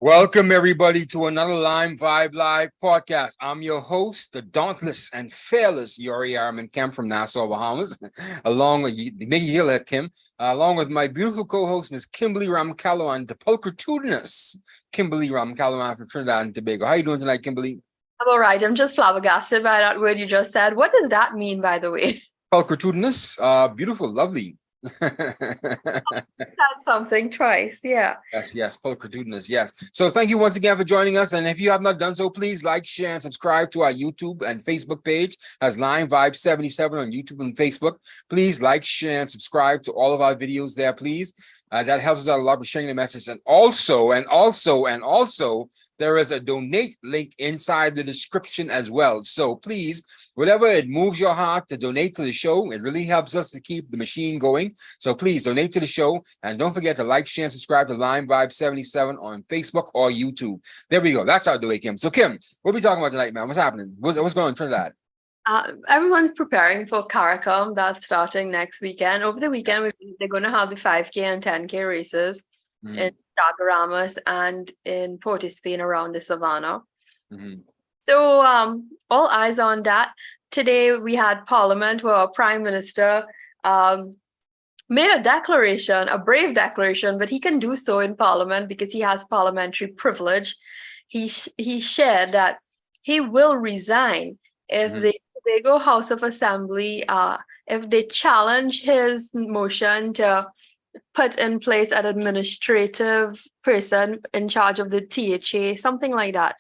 Welcome, everybody, to another LimeVibe Live podcast. I'm your host, the dauntless and fearless Yuri Arman Kemp from Nassau, Bahamas, along with Kim, along with my beautiful co-host, Miss Kimberly Ramcallo, and the pulchritudinous Kimberly Ramcallo from Trinidad and Tobago. How you doing tonight, Kimberly? I'm all right. I'm just flabbergasted by that word you just said. What does that mean, by the way? Pulchritudinous, beautiful, lovely. That's something twice. Yeah. Yes, pulchritudinous, yes. So thank you once again for joining us. And if you have not done so, please like, share, and subscribe to our YouTube and Facebook page as LimeVibe77 on YouTube and Facebook. Please like, share, and subscribe to all of our videos there, please. That helps us out a lot with sharing the message. And also, there is a donate link inside the description as well. So please, whatever it moves your heart to donate to the show, it really helps us to keep the machine going. So please donate to the show. And don't forget to like, share, and subscribe to LimeVibe77 on Facebook or YouTube. There we go. That's out the way, Kim. So Kim, what are we talking about tonight, man? What's happening? What's going on in Trinidad? Everyone's preparing for CARICOM. That's starting next weekend. Over the weekend, they're going to have the 5K and 10K races in Chaguaramas and in Port Spain around the Savannah. So all eyes on that. Today we had Parliament where our Prime Minister made a declaration, a brave declaration, but he can do so in Parliament because he has parliamentary privilege. He shared that he will resign if the Tobago House of Assembly, if they challenge his motion to put in place an administrative person in charge of the THA, something like that.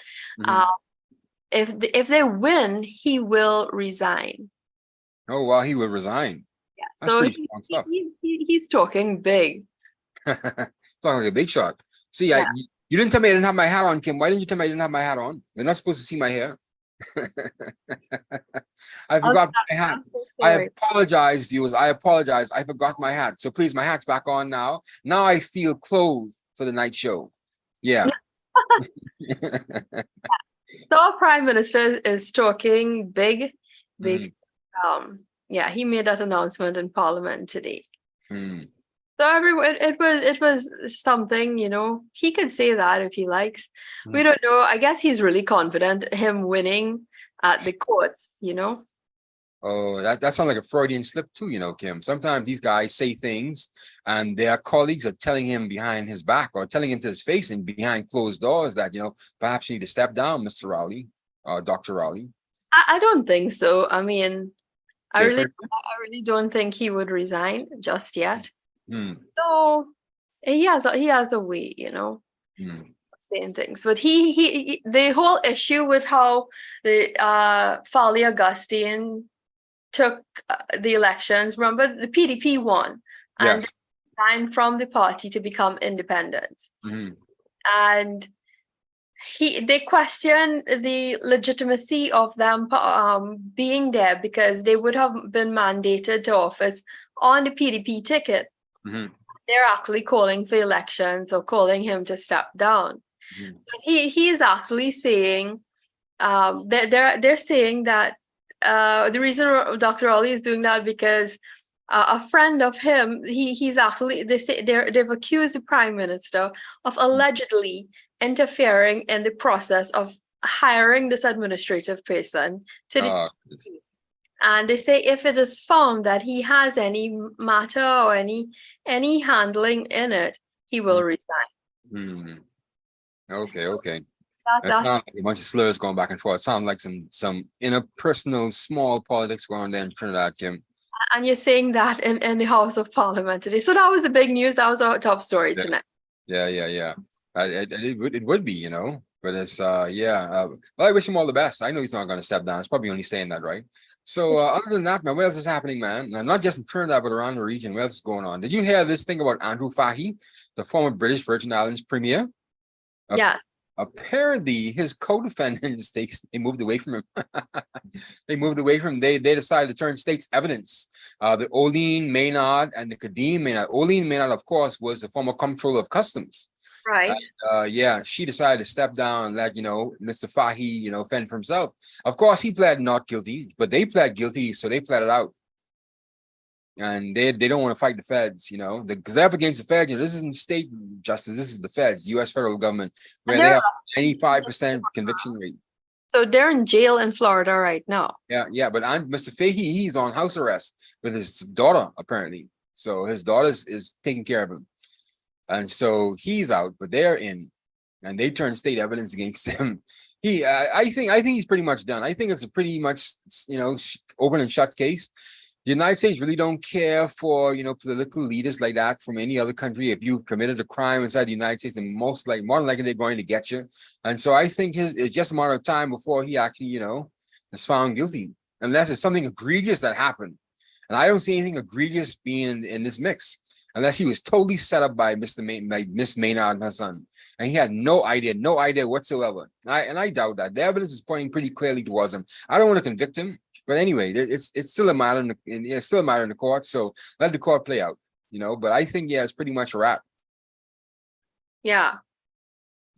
If they win, he will resign. Oh, well, he will resign. Yeah, that's so pretty strong stuff. He's talking big. Talking like a big shot. See, yeah. You didn't tell me I didn't have my hat on, Kim. Why didn't you tell me I didn't have my hat on? You're not supposed to see my hair. I forgot my hat. I apologize, viewers. I apologize. I forgot my hat. So please, my hat's back on now. Now I feel clothed for the night show. Yeah. So our Prime Minister is talking big. Yeah, he made that announcement in Parliament today. So everyone, it was something, he could say that if he likes. We don't know. I guess he's really confident him winning at the courts, Oh, that sounds like a Freudian slip too, Kim. Sometimes these guys say things and their colleagues are telling him behind his back or telling him to his face and behind closed doors that, perhaps you need to step down, Mr. Rowley, Dr. Rowley. I don't think so. I mean, I really don't think he would resign just yet. So he has a way, saying things. But he the whole issue with how the Fali Augustine took the elections. Remember, the PDP won and resigned from the party to become independent. And they questioned the legitimacy of them being there because they would have been mandated to office on the PDP ticket. They're actually calling for elections or calling him to step down. But he is actually saying they're saying that the reason Dr. Rowley is doing that because a friend of him, he's actually, they've accused the Prime Minister of allegedly interfering in the process of hiring this administrative person to the and they say if it is found that he has any matter or any handling in it, he will resign. Okay. That's not like a bunch of slurs going back and forth. It sounds like some interpersonal small politics going on there in Trinidad, Kim. And you're saying that in the House of Parliament today. So that was the big news. That was our top story tonight. Yeah. It would be, but it's well, I wish him all the best. I know he's not going to step down. It's probably only saying that, right? So other than that, man, what else is happening, man? And not just in Trinidad, but around the region. What else is going on? Did you hear this thing about Andrew Fahey, the former British Virgin Islands premier? Yeah. Apparently, his co-defendants, they moved away from him. They decided to turn state's evidence. The Oline Maynard and the Kadeem Maynard. Oline Maynard, of course, was the former comptroller of customs. Right. She decided to step down and let, Mr. Fahey, fend for himself. Of course, he pled not guilty, but they pled guilty, so they pled it out. and they don't want to fight the feds, because they're up against the feds. This isn't state justice. This is the feds, U.S. federal government, where they have 95% conviction rate. So they're in jail in Florida right now. Yeah. But Mr. Fahey, he's on house arrest with his daughter, apparently. So his daughter is taking care of him. And so he's out, but they're in. And they turned state evidence against him. I think he's pretty much done. I think it's a pretty much, open and shut case. The United States really don't care for, political leaders like that from any other country. If you've committed a crime inside the United States, then more than likely they're going to get you. And so I think it's just a matter of time before he actually, is found guilty, unless it's something egregious that happened. And I don't see anything egregious being in this mix, unless he was totally set up by Miss Maynard and her son, and he had no idea whatsoever. I doubt that. The evidence is pointing pretty clearly towards him. I don't want to convict him. But anyway, it's still a matter in the court. So let the court play out, But I think it's pretty much a wrap. Yeah.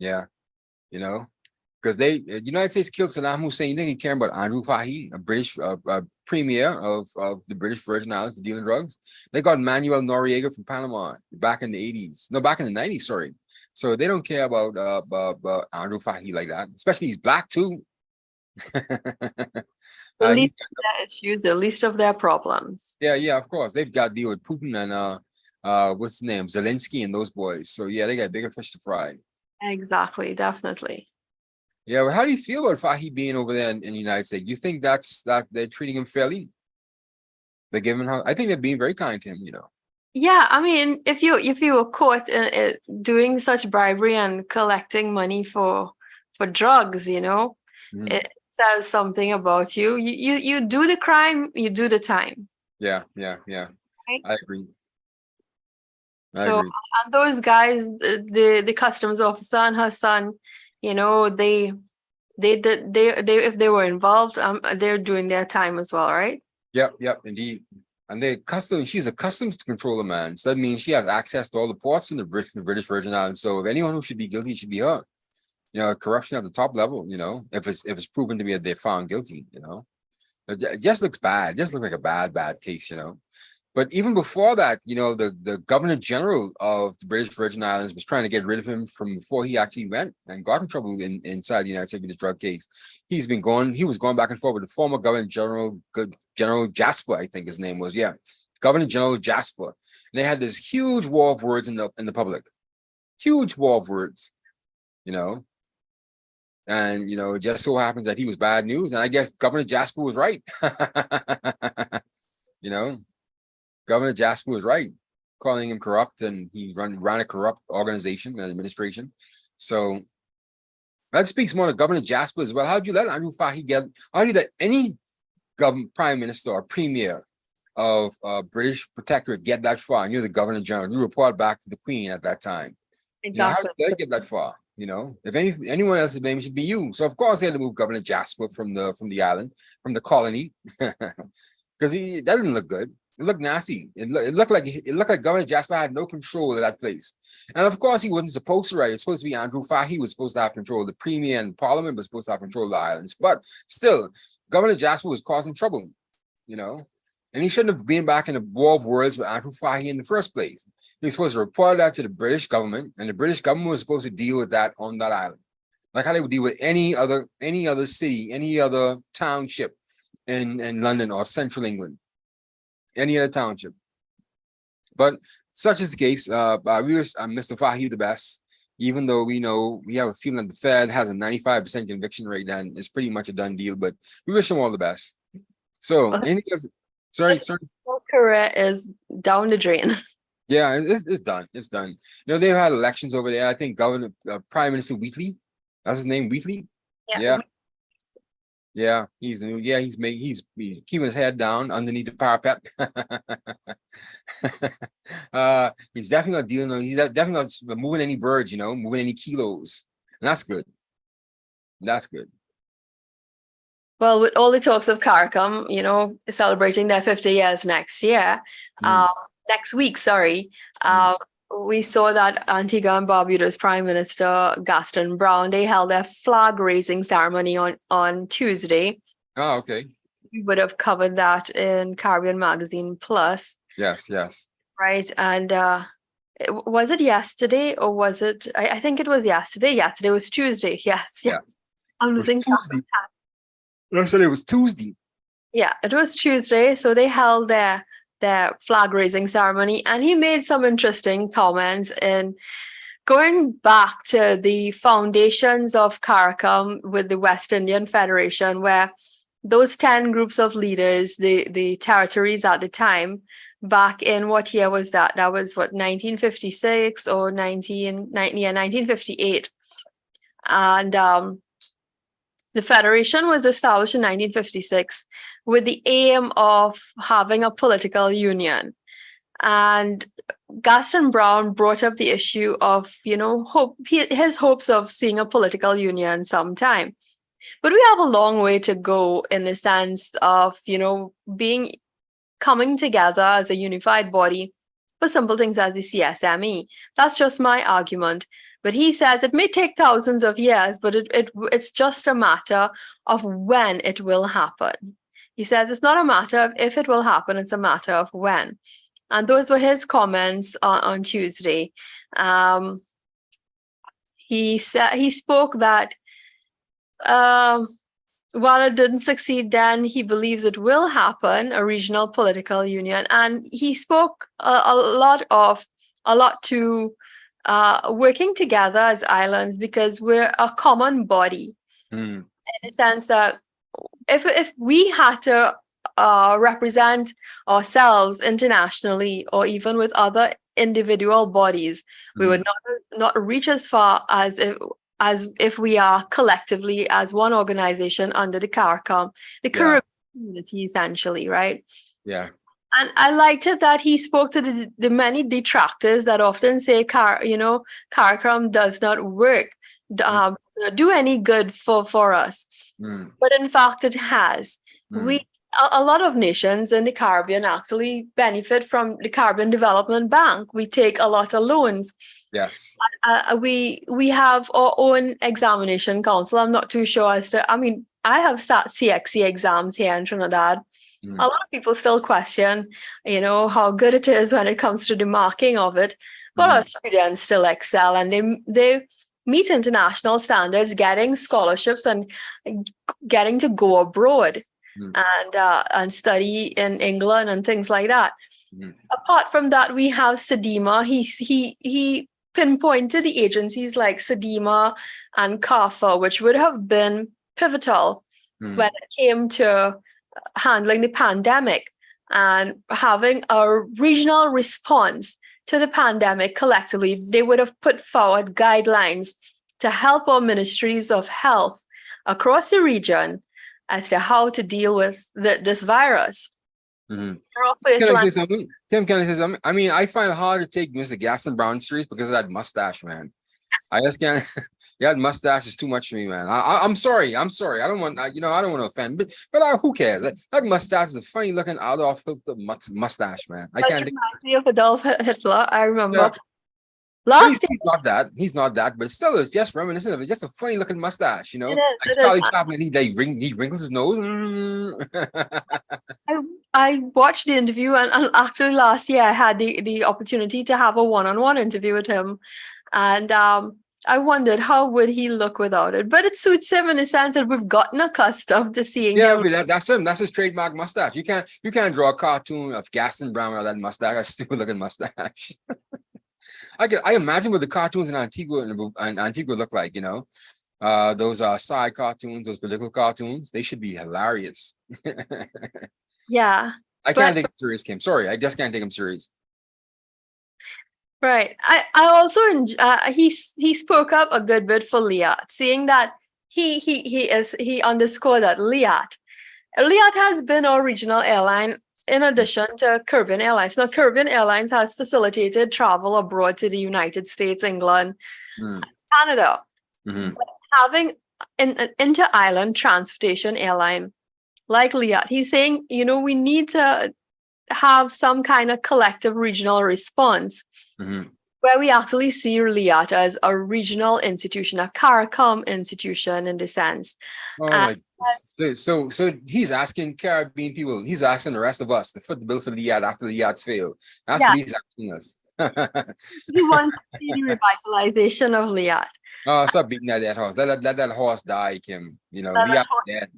Because the United States killed Saddam Hussein. You think he cared about Andrew Fahey, a British premier of the British Virgin Islands for dealing drugs? They got Manuel Noriega from Panama back in the 80s. No, back in the 90s. Sorry. So they don't care about Andrew Fahey like that. Especially he's black too. The least of their issues, the least of their problems. Yeah, of course. They've got to deal with Putin and what's his name? Zelensky and those boys. So yeah, they got bigger fish to fry. Exactly, definitely. Yeah, well, how do you feel about Fahey being over there in the United States? You think that they're treating him fairly? They're giving him I think they're being very kind to him, Yeah, I mean, if you were caught doing such bribery and collecting money for drugs, it says something about you. You do the crime, you do the time. Yeah. Right? I agree. And those guys, the customs officer and her son, they if they were involved, they're doing their time as well, right? Yep, indeed. And she's a customs controller, man. So that means she has access to all the ports in the British Virgin Islands. So if anyone who should be guilty, it should be her. Corruption at the top level, if it's proven to be that they're found guilty, it just looks bad. It just looks like a bad case, But even before that, the Governor General of the British Virgin Islands was trying to get rid of him from before he actually went and got in trouble inside the United States with this drug case. He was going back and forth with the former Governor General Jasper, I think his name was. Yeah. Governor General Jasper. And they had this huge war of words in the public. Huge war of words, And, it just so happens that he was bad news. And I guess Governor Jasper was right. Governor Jasper was right, calling him corrupt, and he ran a corrupt organization and administration. So that speaks more to Governor Jasper as well. How'd you let Andrew Fahey how'd you let any prime minister or premier of British protectorate get that far? And you're the Governor General. You report back to the Queen at that time. Exactly. How did they get that far? If anyone else's name, it should be you. So of course they had to move Governor Jasper from the island, from the colony, because that didn't look good. It looked nasty. It looked like Governor Jasper had no control of that place. And of course he wasn't supposed to, right? It's supposed to be Andrew Fahey was supposed to have control of the Premier, and Parliament was supposed to have control of the islands. But still, Governor Jasper was causing trouble, and he shouldn't have been back in the war of words with Andrew Fahey in the first place. He was supposed to report that to the British government, and the British government was supposed to deal with that on that island, like how they would deal with any other city, any other township in London or Central England, any other township. But such is the case. We wish Mr. Fahey the best, even though we have a feeling that the Fed has a 95% conviction rate, and it's pretty much a done deal. But we wish him all the best. So, anything else? Sorry. Career is down the drain. Yeah, it's done. It's done. They've had elections over there. I think Prime Minister Wheatley, that's his name, Wheatley. Yeah. He's keeping his head down underneath the parapet. He's definitely not dealing. He's definitely not moving any birds. Moving any kilos, and that's good. That's good. Well, with all the talks of CARICOM, celebrating their 50 years next year, next week, sorry, we saw that Antigua and Barbuda's Prime Minister Gaston Brown, they held their flag-raising ceremony on Tuesday. Oh, okay. We would have covered that in Caribbean Magazine Plus. Yes, yes. right? And was it yesterday or was it? I think it was yesterday. Yesterday was Tuesday. Yes, Yeah. yes. I'm It was losing track of Tuesday. time. I said it was Tuesday. Yeah, it was Tuesday. So they held their flag raising ceremony, and he made some interesting comments in going back to the foundations of CARICOM with the West Indian Federation, where those 10 groups of leaders, the territories at the time, back in what year was that? That was what, 1956 or 1958. And the Federation was established in 1956 with the aim of having a political union. And Gaston Brown brought up the issue of, his hopes of seeing a political union sometime. But we have a long way to go in the sense of, coming together as a unified body for simple things as the CSME. That's just my argument. But he says it may take thousands of years, but it's just a matter of when it will happen. He says it's not a matter of if it will happen, it's a matter of when. And those were his comments on Tuesday. He spoke that while it didn't succeed then, he believes it will happen, a regional political union. And he spoke a lot to working together as islands because we're a common body in the sense that if we had to represent ourselves internationally or even with other individual bodies, we would not reach as far as if we are collectively as one organization under the CARICOM, the Caribbean community, essentially, right? Yeah. And I liked it that he spoke to the many detractors that often say CARICOM does not work, do any good for us. But in fact, it has. A lot of nations in the Caribbean actually benefit from the Caribbean Development Bank. We take a lot of loans. Yes. We have our own examination council. I'm not too sure as to, I have sat CXC exams here in Trinidad. A lot of people still question, how good it is when it comes to the marking of it. But our students still excel and they meet international standards, getting scholarships and getting to go abroad and study in England and things like that. Apart from that, we have SEDIMA. He pinpointed the agencies like SEDIMA and CARFA, which would have been pivotal when it came to handling the pandemic and having a regional response to the pandemic collectively. They would have put forward guidelines to help our ministries of health across the region as to how to deal with this virus. Can I say something? Tim, can I say something? I mean, I find it hard to take Mr. Gaston Brown serious because of that mustache, man. I just can't. That mustache is too much for me, man. I'm sorry. I don't want. I don't want to offend, but who cares? That mustache is a funny looking Adolf Hitler mustache, man. I can't. Reminds me of Adolf Hitler. I remember. Yeah. Last year, he's not that, but still is just reminiscent of it. Just a funny looking mustache, It is. Charlie Chaplin, he wrinkles his nose. I watched the interview and actually last year I had the opportunity to have a one-on-one interview with him. And I wondered how would he look without it, but it suits him in the sense that we've gotten accustomed to seeing him. But that's him. That's his trademark mustache. You can't draw a cartoon of Gaston Brown without that mustache. That stupid looking mustache. I imagine what the cartoons in Antigua look like. Those side cartoons, those political cartoons. They should be hilarious. Yeah, I can't take him serious, Kim. Sorry, I just can't take him serious. Right. I also he spoke up a good bit for Liat, saying that he underscored that Liat has been our regional airline in addition to Caribbean Airlines. Now, Caribbean Airlines has facilitated travel abroad to the United States, England, Canada. But having an inter-island transportation airline like Liat, he's saying, we need to have some kind of collective regional response. where we actually see Liat as a regional institution, a CARICOM institution in the sense. Oh And my goodness. So he's asking Caribbean people, he's asking the rest of us to foot the bill for Liat after Liat's failed. That's yeah, what he's asking us. he wants to see the revitalization of Liat. Oh, stop beating at that horse. Let that horse die, Kim. You know, That- Liat's dead.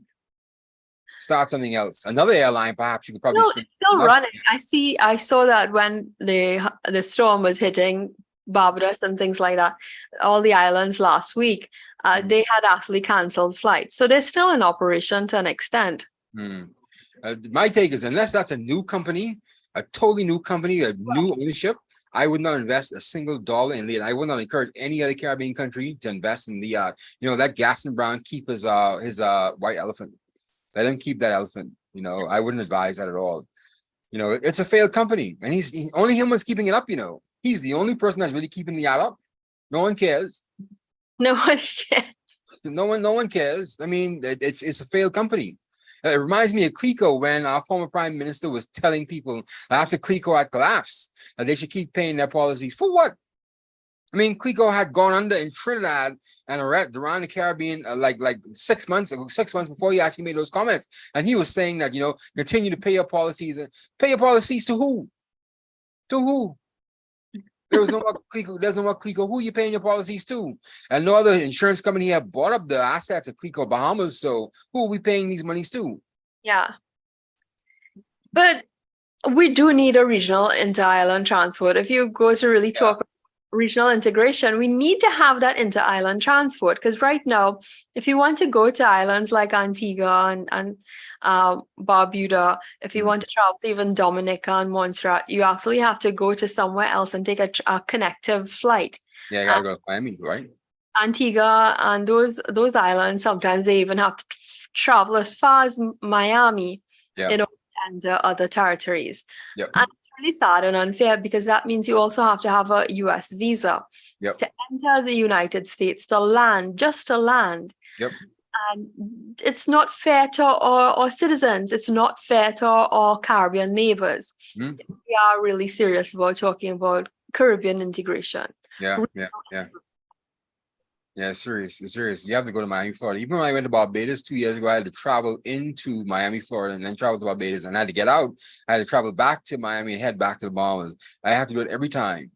Start something else. Another airline, perhaps you could probably No, switch. it's still Not, running. I saw that when the storm was hitting Barbados and things like that, all the islands last week, they had actually canceled flights. So they're still in operation to an extent. my take is unless that's a new company, a totally new company, a new ownership, I would not invest a single dollar in Liat. I would not encourage any other Caribbean country to invest in Liat. You know, let Gaston Brown keep his white elephant. Let him keep that elephant. You know, I wouldn't advise that at all. You know, it's a failed company, and he's only him was keeping it up. You know, he's the only person that's really keeping the yacht up. No one cares. No one cares. No one cares. I mean, it's a failed company. It reminds me of Clico when our former prime minister was telling people after Clico had collapsed that they should keep paying their policies for what? I mean, Clico had gone under in Trinidad and around the Caribbean like 6 months ago, 6 months before he actually made those comments, and he was saying that continue to pay your policies. Pay your policies to who? To who? There was no more Clico. There's no more Clico. Who are you paying your policies to? And no other insurance company have bought up the assets of Clico Bahamas. So who are we paying these monies to? Yeah. But we do need a regional inter-island transport. If you go to really talk regional integration, we need to have that inter-island transport, because right now, if you want to go to islands like Antigua and Barbuda, if you want to travel to even Dominica and Montserrat, you actually have to go to somewhere else and take a connective flight. Yeah, you gotta go to Miami, right? Antigua and those islands, sometimes they even have to travel as far as Miami in order to enter other territories. Yep. And it's really sad and unfair, because that means you also have to have a US visa to enter the United States, to land, just to land. Yep. And it's not fair to our citizens. It's not fair to our Caribbean neighbors. We are really serious about talking about Caribbean integration. Yeah. Serious. It's serious. You have to go to Miami, Florida. Even when I went to Barbados 2 years ago, I had to travel into Miami, Florida, and then travel to Barbados. And I had to get out. I had to travel back to Miami and head back to the Bahamas. I have to do it every time,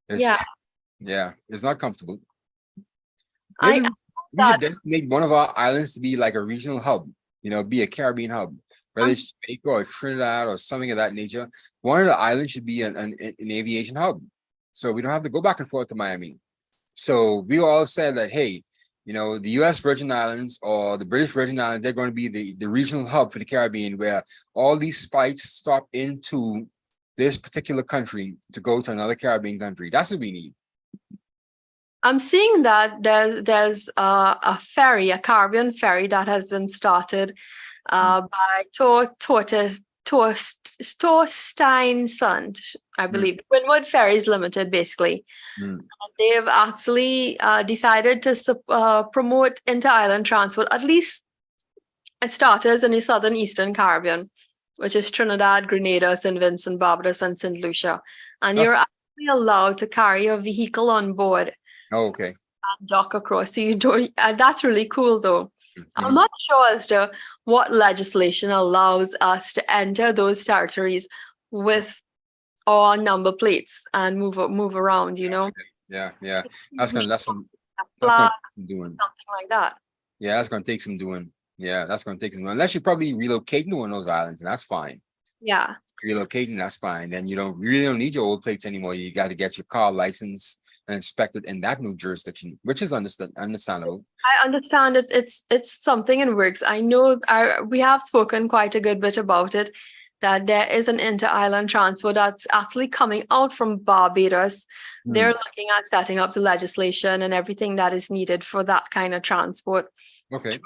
It's not comfortable. Maybe we should designate one of our islands to be like a regional hub, be a Caribbean hub, whether it's Jamaica or Trinidad or something of that nature. One of the islands should be an aviation hub. So we don't have to go back and forth to Miami. So we all said that, hey, the U.S. Virgin Islands or the British Virgin Islands, they're going to be the regional hub for the Caribbean, where all these flights stop into this particular country to go to another Caribbean country. That's what we need. I'm seeing that there's a ferry, a Caribbean ferry that has been started by Torstein Sund, I believe. Windward Ferries Limited, basically. And they've actually decided to promote inter-island transport, at least as starters in the southern eastern Caribbean, which is Trinidad, Grenada, St. Vincent, Barbados, and St. Lucia. And you're actually allowed to carry your vehicle on board. Oh, okay. And dock across. So you don't. That's really cool, though. I'm not sure as to what legislation allows us to enter those territories with our number plates and move around. Yeah. That's gonna doing something like that. Yeah, that's gonna take some doing. Yeah, that's gonna take some doing. Unless you probably relocate to one of those islands, and that's fine. Yeah. Relocating, that's fine. Then you don't need your old plates anymore. You got to get your car license and inspected in that new jurisdiction, which is understandable. I understand it. It's something in works. I know we have spoken quite a good bit about it, that there is an inter-island transport that's actually coming out from Barbados. They're looking at setting up the legislation and everything that is needed for that kind of transport. Okay.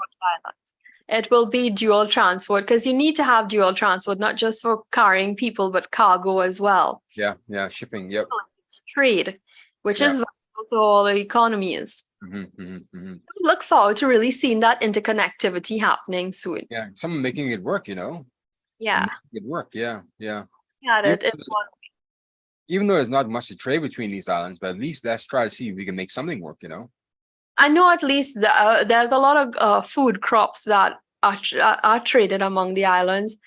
It will be dual transport, because you need to have dual transport, not just for carrying people, but cargo as well. Yeah, shipping, yep. Trade, which is vital to all the economies. Look forward to really seeing that interconnectivity happening soon. Yeah, someone making it work, Yeah. Making it work, yeah. Yeah, Even though there's not much to trade between these islands, but at least let's try to see if we can make something work, you know? I know at least there's a lot of food crops that are traded among the islands.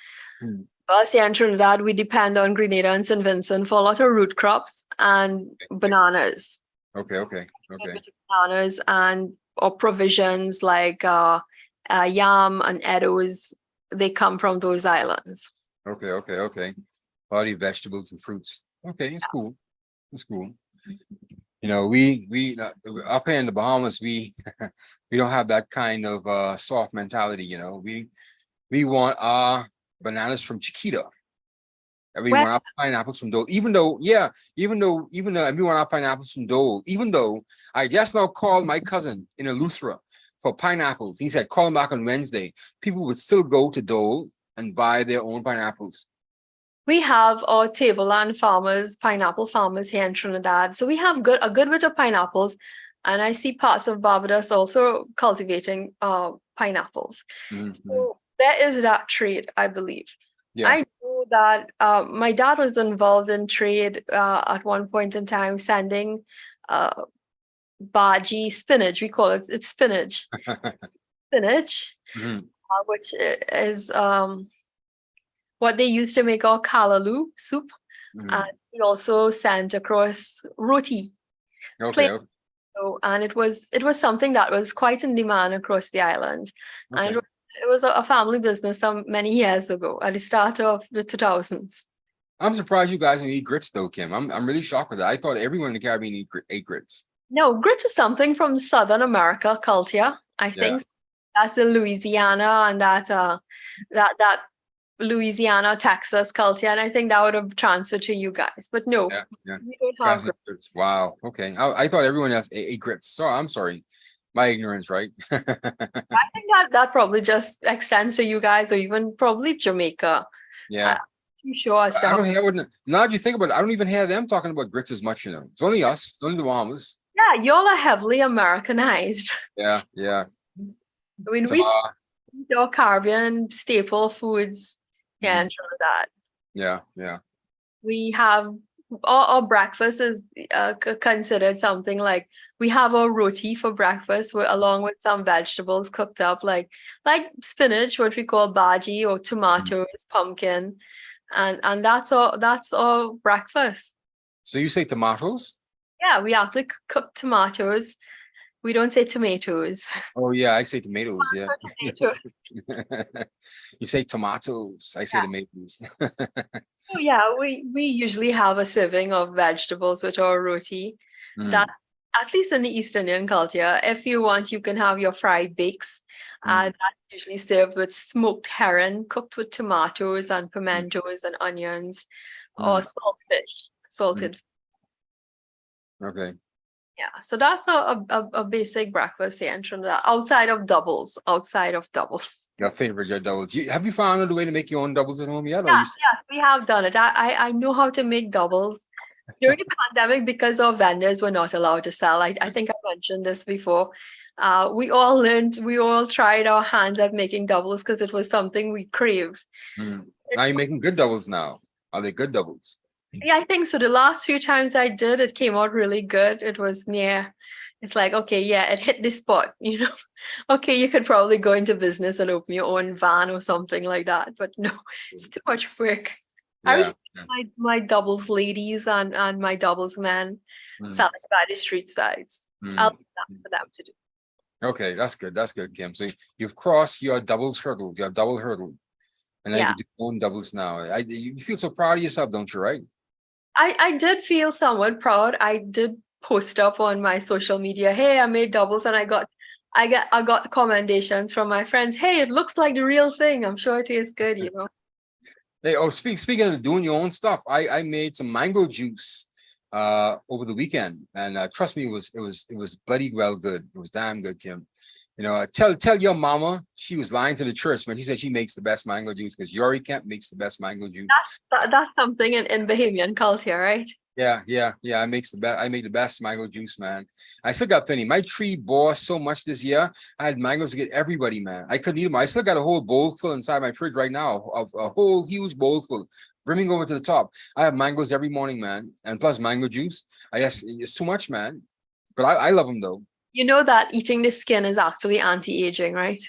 Hmm. Us here in Trinidad, we depend on Grenada and St. Vincent for a lot of root crops and bananas. Okay. Bananas and or provisions like yam and eddos, they come from those islands. Okay. Body vegetables and fruits. Okay, it's cool. It's cool. You know, we up here in the Bahamas, we we don't have that kind of soft mentality, you know. We want our bananas from Chiquita. And we Well, want our pineapples from Dole, even though and we want our pineapples from Dole, even though I just now called my cousin in Eleuthera for pineapples. He said, call him back on Wednesday. People would still go to Dole and buy their own pineapples. we have our tableland farmers, pineapple farmers here in Trinidad. So we have a good bit of pineapples. And I see parts of Barbados also cultivating pineapples. Mm-hmm. So there is that trade, I believe. Yeah. I know that my dad was involved in trade at one point in time, sending bhaji spinach. We call it's spinach. Spinach, Mm-hmm. which is what they used to make our kalaloo soup. Mm-hmm. And we also sent across roti. Okay. So, and it was something that was quite in demand across the islands. Okay. And it was a family business many years ago at the start of the 2000s. I'm surprised you guys don't eat grits though, Kim. I'm really shocked with that. I thought everyone in the Caribbean ate grits. No, grits is something from Southern America culture. I think that's the Louisiana and that Louisiana, Texas culture, and I think that would have transferred to you guys. But no, we don't have grits. Wow. Okay. I thought everyone else ate grits. So I'm sorry, my ignorance, right? I think that probably just extends to you guys, or even probably Jamaica. Yeah. I'm sure. I don't hear now that you think about it, I don't even hear them talking about grits as much, you know. It's only us, it's only the Bahamas. Yeah, y'all are heavily Americanized. Yeah. I mean, we eat our Caribbean staple foods here in Trinidad. Yeah. We have our breakfast is considered something like we have our roti for breakfast along with some vegetables cooked up like spinach, what we call bhaji, or tomatoes, pumpkin, and that's our breakfast. So you say tomatoes? Yeah, we actually cook tomatoes. We don't say tomatoes. Oh yeah, I say tomatoes. Yeah. You say tomatoes. I say tomatoes. Oh yeah, we usually have a serving of vegetables with our roti. That at least in the East Indian culture, if you want, you can have your fried bakes. That's usually served with smoked herring, cooked with tomatoes and pimentos and onions, or salted. Okay. Yeah, so that's a basic breakfast here in Trinidad, outside of doubles. Your favorite doubles. Have you found a way to make your own doubles at home yet? Yeah, we have done it. I know how to make doubles. During the pandemic, because our vendors were not allowed to sell, I think I mentioned this before. We all tried our hands at making doubles because it was something we craved. Now you're making good doubles now. Are they good doubles? Yeah, I think so. The last few times I did, it came out really good. It was it's like, okay, yeah, it hit the spot, you know. Okay, you could probably go into business and open your own van or something like that. But no, it's too much work. I respect my doubles ladies and my doubles men selling by the street sides. I'll leave that for them to do. Okay, that's good. That's good, Kim. So you've crossed your doubles hurdle, your double hurdle. And now you do your own doubles now. You feel so proud of yourself, don't you, right? I did feel somewhat proud. I did post up on my social media, hey, I made doubles, and I got commendations from my friends. Hey, it looks like the real thing. I'm sure it is good, you know. Hey, speaking of doing your own stuff, I made some mango juice over the weekend, and trust me, it was bloody well good. It was damn good, Kim. You know, tell your mama she was lying to the church when she said she makes the best mango juice, because Yori Kemp makes the best mango juice. That's something in Bahamian culture, right? Yeah. I makes the best. I make the best mango juice, man. I still got plenty. My tree bore so much this year. I had mangoes to get everybody, man. I couldn't eat them. I still got a whole bowl full inside my fridge right now of a whole huge bowl full, brimming over to the top. I have mangoes every morning, man, and plus mango juice. I guess it's too much, man. But I love them though. You know that eating the skin is actually anti-aging, right?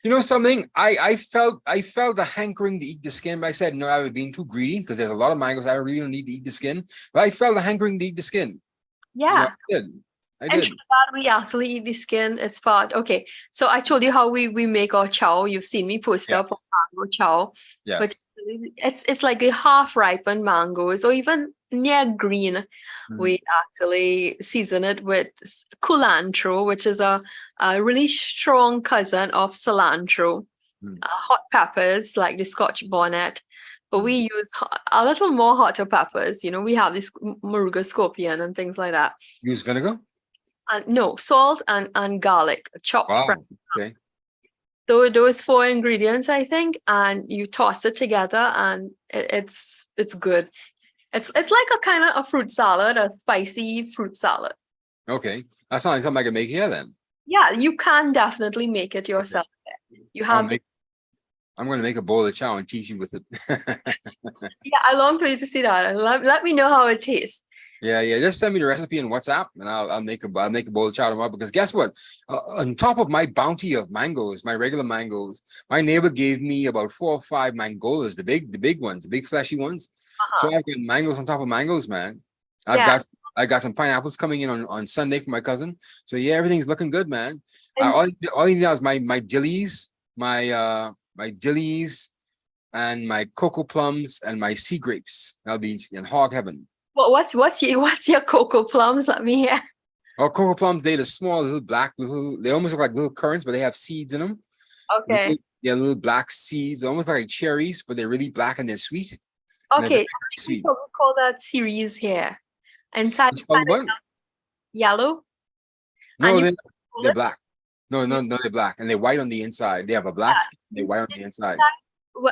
You know something? I felt the hankering to eat the skin, but I said no, I was being too greedy because there's a lot of mangoes. I really don't need to eat the skin. But I felt the hankering to eat the skin. You know, Yeah. I did. I And did. Trinidad, we actually eat the skin as part. Okay, so I told you how we make our chow. You've seen me post up Yes. mango chow, but Yes. it's like the half ripened mangoes or even near green. Mhm. We actually season it with culantro, which is a really strong cousin of cilantro. Mhm. Hot peppers like the Scotch bonnet, but we Mhm. use a little more hotter peppers. You know, we have this Moruga scorpion and things like that. Use vinegar? And no, salt and garlic chopped fresh. Wow. Okay. Those four ingredients, I think, and you toss it together, and it's good. It's like a kind of a fruit salad, a spicy fruit salad. Okay. That sounds like something I can make here then. Yeah, you can definitely make it yourself. You I'll have make I'm gonna make a bowl of chow and teach you with it. yeah, I long for you to see that. Let me know how it tastes. Yeah. Just send me the recipe in WhatsApp, and I'll make a bowl of chow tomorrow. Because guess what? On top of my bounty of mangoes, my regular mangoes, my neighbor gave me about 4 or 5 mangolas, the big ones, the big fleshy ones. So Uh-huh. I've got mangoes on top of mangoes, man. I've Yeah. got I got some pineapples coming in on Sunday for my cousin. So yeah, everything's looking good, man. And All you need now is my dillies, my dillies, and my cocoa plums and my sea grapes. That'll be in hog heaven. what's your cocoa plums? Let me hear. Oh, cocoa plums, they're the small little black little, they almost look like little currants, but they have seeds in them. Okay. Little black seeds, almost like cherries, but they're really black and they're sweet. And they're Okay. very, I very think we sweet. call that series here. Inside Which color one? yellow, and No, you pull they're it. black. No, they're black. And they're white on the inside. They have a black skin, they're white on the inside.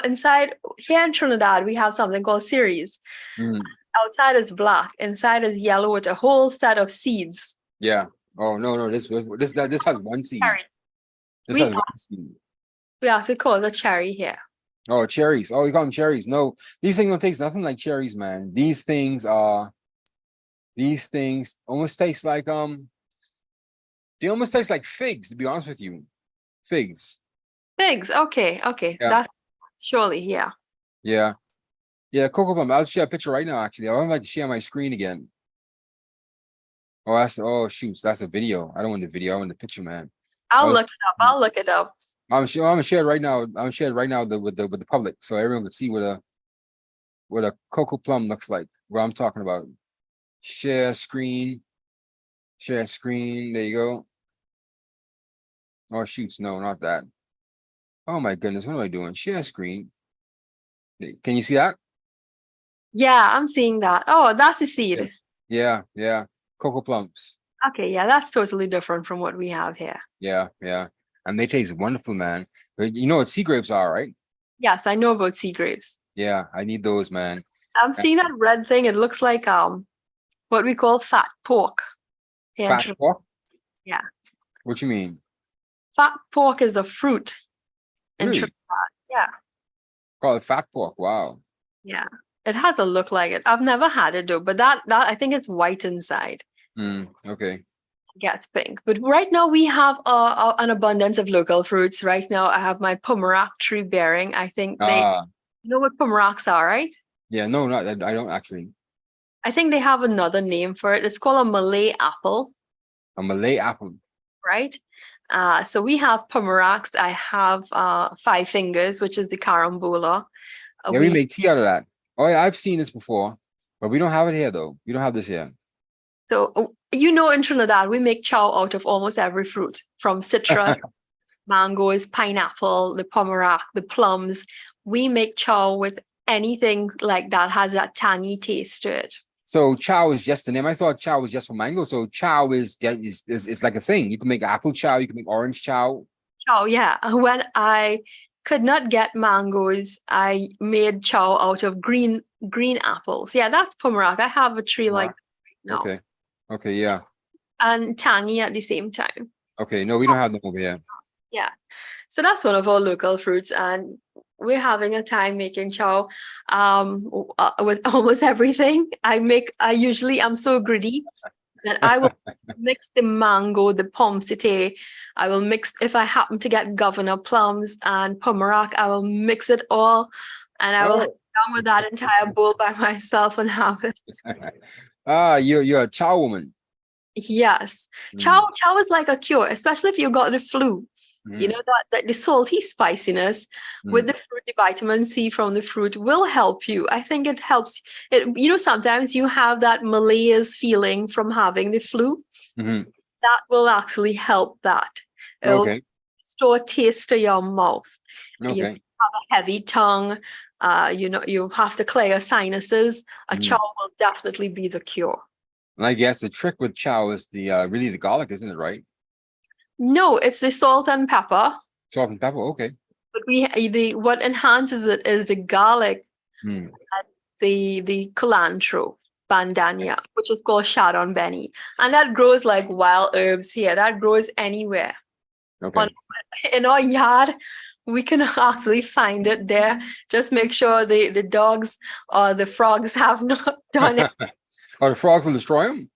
Inside here in Trinidad, we have something called series. Mm, Outside is black, inside is yellow with a whole set of seeds. yeah. Oh no, this has one seed. Cherry. This has one seed. We actually call it a cherry here. Oh, cherries. Oh, you call them cherries. No, these things don't taste nothing like cherries, man. These things almost taste like they almost taste like figs, to be honest with you. Figs. Figs. Okay. Yeah. That's surely, yeah. Yeah. Yeah, cocoa plum. I'll share a picture right now, actually. I would like to share my screen again. Oh shoots, that's a video. I don't want the video, I want the picture, man. I'll look it up. I'm gonna share it right now. I'm gonna share it right now with the public so everyone can see what a cocoa plum looks like. What I'm talking about. Share screen. Share screen. There you go. Oh shoots, no, not that. Oh my goodness, what am I doing? Share screen. Can you see that? Yeah, I'm seeing that. Oh, that's a seed. Yeah. Cocoa plums. Okay, yeah, that's totally different from what we have here. Yeah. And they taste wonderful, man. But you know what sea grapes are, right? Yes, I know about sea grapes. Yeah, I need those, man. I'm seeing that red thing. It looks like what we call fat pork. here in Fat pork? Yeah. What you mean? Fat pork is a fruit in Really? Trinidad. Yeah. Call it fat pork. Wow. Yeah. It has a look like it. I've never had it though, but that I think it's white inside. Okay. Gets pink. But right now we have an abundance of local fruits. Right now I have my pomerac tree bearing. I think you know what pomeracs are, right? Yeah, no, not I don't actually. I think they have another name for it. It's called a Malay apple, A Malay apple. right? So we have pomeracs. I have 5 fingers, which is the carambola. Yeah, we make tea out of that. Oh yeah, I've seen this before, but we don't have it here though. We don't have this here. So you know, in Trinidad, we make chow out of almost every fruit, from citrus, mangoes, pineapple, the pomerac, the plums. We make chow with anything like that has that tangy taste to it. So chow is just the name. I thought chow was just for mango. So chow is like a thing. You can make apple chow. You can make orange chow. Chow, yeah. When I could not get mangoes, I made chow out of green apples. Yeah, that's Pomerock. I have a tree like that right now. Okay. Okay, yeah. And tangy at the same time. Okay, no, we don't have them over here. Yeah. So that's one of our local fruits, and we're having a time making chow with almost everything. I'm so greedy that I will mix the mango, the pomme I will mix, if I happen to get governor plums and Pomerock, I will mix it all, and I will down with that entire bowl by myself and have it. You're a chow woman. Yes. Chow is like a cure, especially if you got the flu. You know, that the salty spiciness with the fruit, the vitamin C from the fruit will help you. I think it helps. Sometimes you have that malaise feeling from having the flu. That will actually help that. It'll restore taste to your mouth. You have a heavy tongue. You have to clear your sinuses. A chow will definitely be the cure. And I guess the trick with chow is really the garlic, isn't it, right? No, it's the salt and pepper. Salt and pepper, okay. But what enhances it is the garlic and the cilantro bandania, which is called Sharon Benny. And that grows like wild herbs here. That grows anywhere. Okay. In our yard, we can actually find it there. Just make sure the dogs or the frogs have not done it. Or the frogs will destroy them?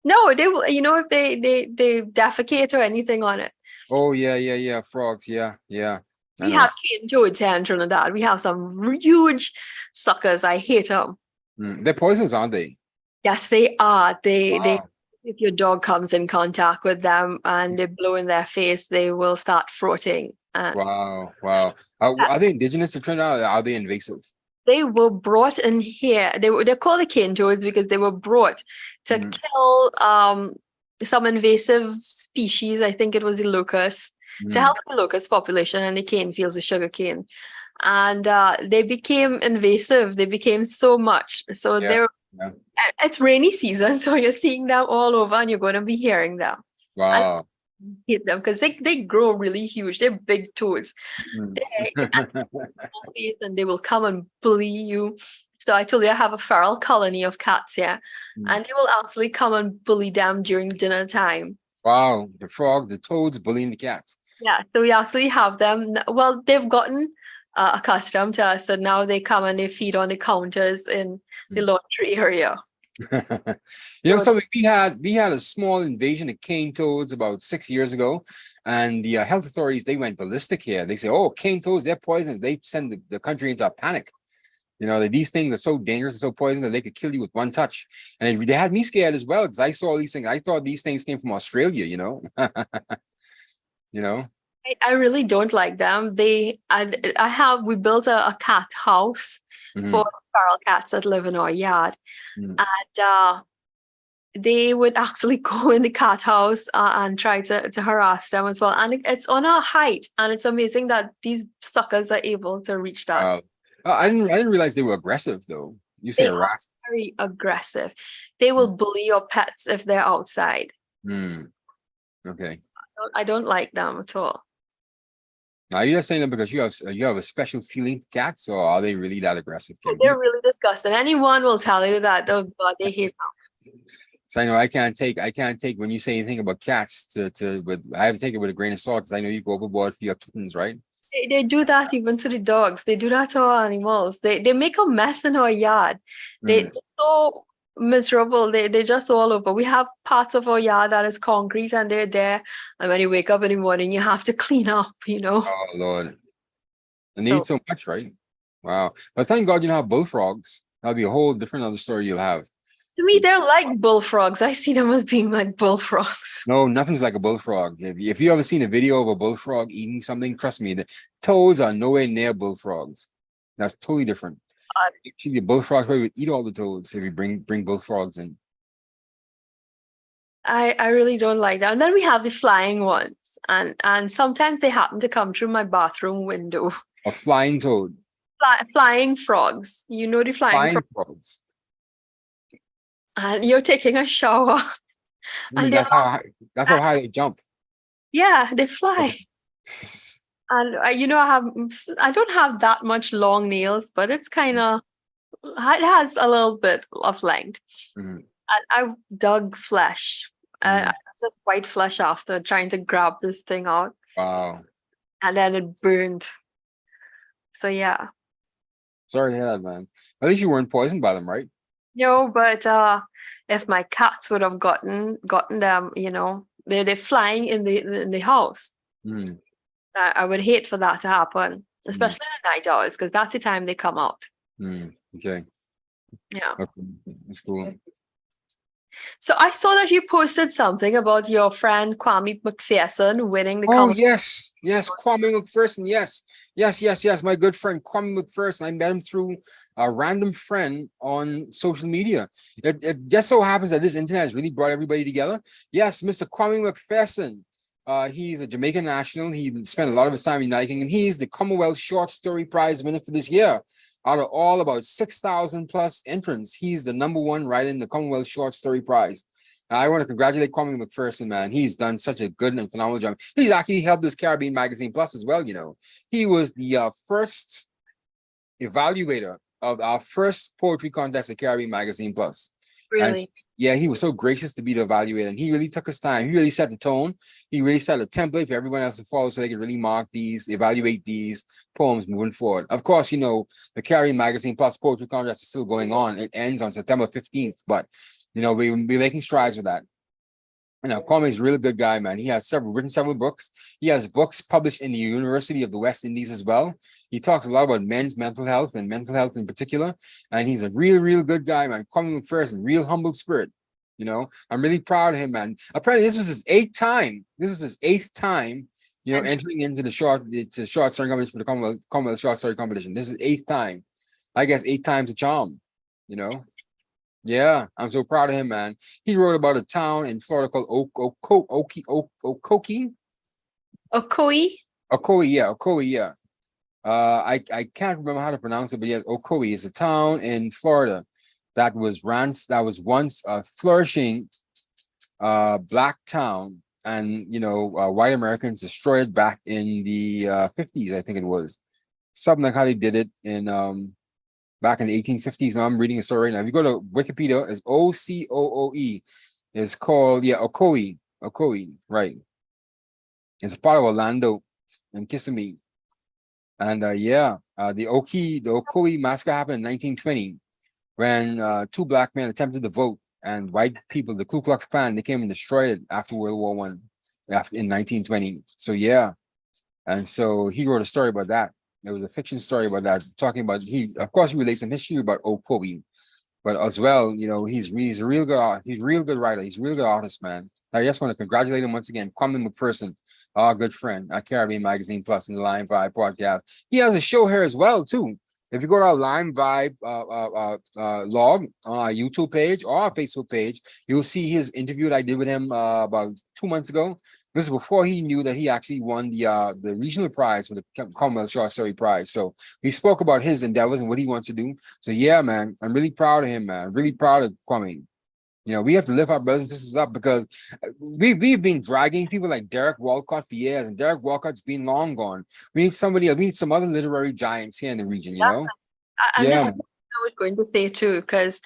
No, they will, if they defecate or anything on it. Oh, yeah. Frogs, yeah. We have cane toads here in Trinidad. We have some huge suckers. I hate them. They're poisonous, aren't they? Yes, they are. They if your dog comes in contact with them and they blow in their face, they will start frotting. Wow. Are they indigenous to Trinidad or are they invasive? They were brought in here. They're called the cane toads because they were brought to kill some invasive species. I think it was the locust, to help the locust population and the cane fields of sugar cane. And they became invasive. They became so much. So it's rainy season, so you're seeing them all over and you're going to be hearing them. Wow. Hate them because they grow really huge. They're big toads. And they will come and bully you. So I told you I have a feral colony of cats here, and they will actually come and bully them during dinner time. Wow, the toads bullying the cats. Yeah, so we actually have them. Well, they've gotten accustomed to us, and now they come and they feed on the counters in the laundry area. So we had a small invasion of cane toads about 6 years ago, and the health authorities, they went ballistic here. They say, oh, cane toads, they're poisonous. They send the country into a panic. These things are so dangerous and so poisonous that they could kill you with one touch. And they had me scared as well because I saw these things. I thought these things came from Australia, I really don't like them. We built a cat house for feral cats that live in our yard. And they would actually go in the cat house and try to harass them as well. And it's on a height, and it's amazing that these suckers are able to reach that. I didn't realize they were aggressive though. You say harass. Very aggressive. They will bully your pets if they're outside. Okay. I don't like them at all. Now, you're just saying that because you have a special feeling for cats, or are they really that aggressive? They're really disgusting. Anyone will tell you that. Oh God, they hate them. So I know I can't take when you say anything about cats but I have to take it with a grain of salt because I know you go overboard for your kittens, right? They do that even to the dogs. They do that to our animals. They make a mess in our yard. They're so miserable. They're just all over. We have parts of our yard that is concrete and they're there. And when you wake up in the morning, you have to clean up, Oh Lord. They need so much, right? Wow. But thank God you don't have bullfrogs. That'll be a whole different other story you'll have. To me, they're like bullfrogs. I see them as being like bullfrogs. No, nothing's like a bullfrog. If you ever seen a video of a bullfrog eating something, trust me, the toads are nowhere near bullfrogs. That's totally different. Actually, the bullfrog probably would eat all the toads if you bring bullfrogs in. I really don't like that. And then we have the flying ones, and sometimes they happen to come through my bathroom window. A flying toad. Flying frogs. You know the flying frogs. And you're taking a shower. That's how high they jump. Yeah, they fly. And I don't have that much long nails, but it's kind of, it has a little bit of length. Mhm, And I dug flesh. mhm. Just white flesh after trying to grab this thing out, Wow. and then it burned. So yeah. Sorry to hear that, man. At least you weren't poisoned by them, right? No, but if my cats would have gotten them, they're flying in the house. Mm, I would hate for that to happen, mm, especially in the night hours, because that's the time they come out. okay. Yeah. Okay. That's cool. So I saw that you posted something about your friend Kwame McPherson winning the Oh Commonwealth. yes, yes, Kwame McPherson. Yes, yes, yes, yes. My good friend Kwame McPherson. I met him through a random friend on social media. It just so happens that this internet has really brought everybody together. Yes, Mr. Kwame McPherson. He's a Jamaican national. He spent a lot of his time in the United Kingdom. He's the Commonwealth Short Story Prize winner for this year. Out of all about 6,000 plus entrants, he's the #1 writer in the Commonwealth Short Story Prize. I want to congratulate Kwame McPherson, man. He's done such a good and phenomenal job. He's actually helped this Caribbean Magazine Plus as well, you know. He was the first evaluator of our first poetry contest at Caribbean Magazine Plus. And Really? yeah, he was so gracious to be the evaluator, and he really took his time. He really set the tone. He really set a template for everyone else to follow so they could really mark these, evaluate these poems moving forward. Of course, you know, the Caribbean Magazine Plus poetry contest is still going on. It ends on September 15th, but you know, we're making strides with that. You know, Kwame's a really good guy, man. He has written several books. He has books published in the University of the West Indies as well. He talks a lot about men's mental health and mental health in particular. And he's a real good guy, man. Kwame McPherson, real humble spirit. You know, I'm really proud of him, man. Apparently, this was his 8th time. This is his 8th time, you know, And entering into the short story competition for the Commonwealth Short Story Competition. This is 8th time. I guess 8 times a charm, you know. Yeah, I'm so proud of him, man. He wrote about a town in Florida called Okokie. Okoi? Ocoee, yeah. I can't remember how to pronounce it, but yes, Ocoee is a town in Florida that was once a flourishing black town, and you know, white Americans destroyed it back in the 50s, I think it was. Something like how they did it in back in the 1850s. Now I'm reading a story right now. If you go to Wikipedia, it's Ocooe. It's called, yeah, Ocoee. Ocoee, right. It's a part of Orlando and Kissimmee. And the Ocoee massacre happened in 1920 when 2 black men attempted to vote, and white people, the Ku Klux Klan, they came and destroyed it after World War One, after in 1920. So yeah, and so he wrote a story about that. It was a fiction story about that, talking about of course he relates some history about Ocoee, but as well, you know, he's a real good he's a real good writer. He's a real good artist, man. I just want to congratulate him once again, Kwame McPherson, our good friend at Caribbean Magazine Plus and the LimeVibe podcast. He has a show here as well too. If you go to our LimeVibe log on our YouTube page or our Facebook page, you'll see his interview that I did with him about 2 months ago. This is before he knew that he actually won the regional prize for the Commonwealth Short Story Prize. So we spoke about his endeavors and what he wants to do. So yeah, man, I'm really proud of him, man. I'm really proud of Kwame. You know, we have to lift our brothers and sisters up because we've been dragging people like Derek Walcott for years, and Derek Walcott's been long gone. We need we need some other literary giants here in the region, you know? And this is Yeah, what I was going to say too, because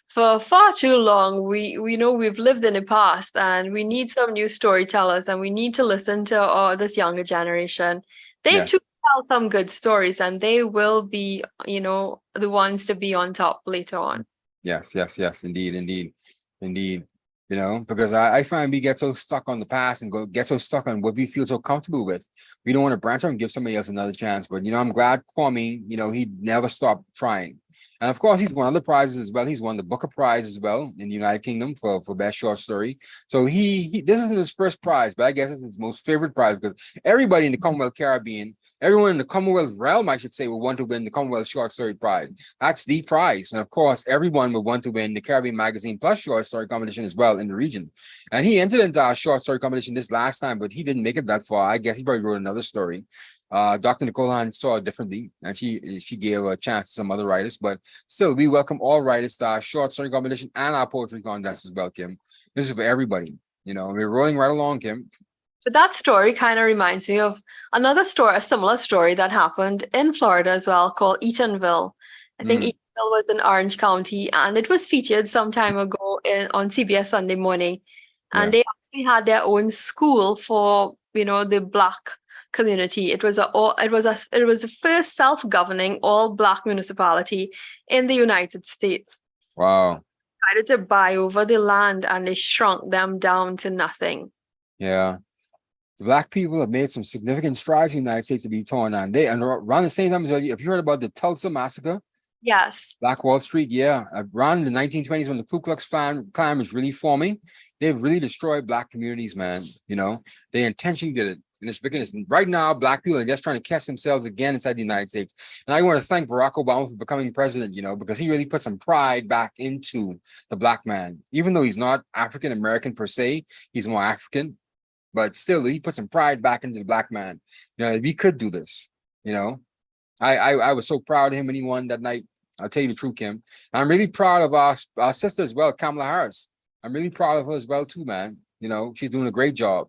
for far too long we know we've lived in the past, and we need some new storytellers, and we need to listen to this younger generation. They too yes, tell some good stories, and they will be, the ones to be on top later on. yes, indeed. You know, because I find we get so stuck on the past and get so stuck on what we feel so comfortable with. We don't want to branch out and give somebody else another chance. But you know, I'm glad Kwame, you know, he never stopped trying. And of course, he's won other prizes as well. He's won the Booker Prize as well in the United Kingdom for best short story. So he this isn't his first prize, but I guess it's his most favorite prize because everybody in the Commonwealth Caribbean, everyone in the Commonwealth realm, I should say, will want to win the Commonwealth Short Story Prize. That's the prize. And of course, everyone would want to win the Caribbean Magazine Plus Short Story Competition as well in the region. And he entered into our short story competition this last time, but he didn't make it that far. I guess he probably wrote another story. Dr. Nicole Hahn saw it differently, and she gave a chance to some other writers. But still, we welcome all writers to our short story competition and our poetry contest as well, Kim. This is for everybody. You know, we're rolling right along, Kim. But that story kind of reminds me of another story, a similar story that happened in Florida as well, called Eatonville. I think Eatonville was in Orange County, and it was featured some time ago on CBS Sunday Morning. And they actually had their own school for, the Black community. It was the first self-governing all Black municipality in the United States. Wow. Decided to buy over the land, and they shrunk them down to nothing. Yeah. The Black people have made some significant strides in the United States to be torn on. And around the same time as well, have you heard about the Tulsa massacre? Yes. Black Wall Street, yeah. Around the 1920s, when the Ku Klux Klan was really forming, they've really destroyed Black communities, man. They intentionally did it. And it's because right now, Black people are just trying to catch themselves again inside the United States. And I want to thank Barack Obama for becoming president, because he really put some pride back into the Black man. Even though he's not African American per se, he's more African. But still, he put some pride back into the Black man. We could do this. I was so proud of him when he won that night. I'll tell you the truth, Kim. I'm really proud of our sister as well, Kamala Harris. I'm really proud of her as well too, man. She's doing a great job.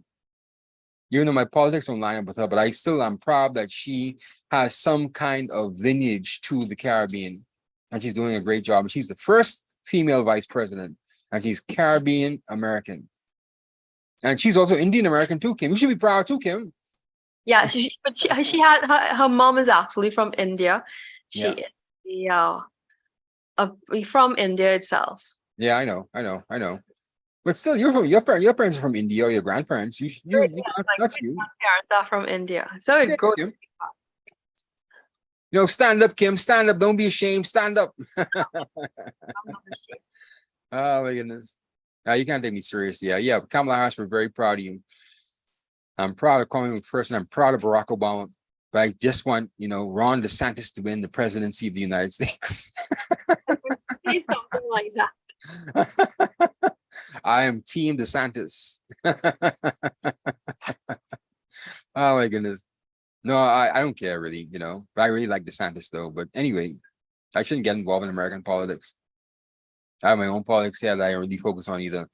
Even though my politics don't line up with her, but I'm proud that she has some kind of lineage to the Caribbean, and she's doing a great job. And she's the first female vice president, and she's Caribbean American. And she's also Indian American too, Kim. You should be proud too, Kim. Yeah, but she had her mom is actually from India. She is from India itself. Yeah, I know. But still, you're from your parents are from India, or your grandparents. That's you. My parents are from India, so it goes. Stand up, Kim. Stand up. Don't be ashamed. Stand up. I'm not ashamed. Oh my goodness. You can't take me seriously. Yeah. Kamala Harris, we're very proud of you. I'm proud of calling him first, and I'm proud of Barack Obama. But I just want, Ron DeSantis to win the presidency of the United States. Say something like that. I am Team DeSantis. Oh my goodness. No, I don't care really, but I really like DeSantis though. But anyway, I shouldn't get involved in American politics. I have my own politics here that I don't really focus on either.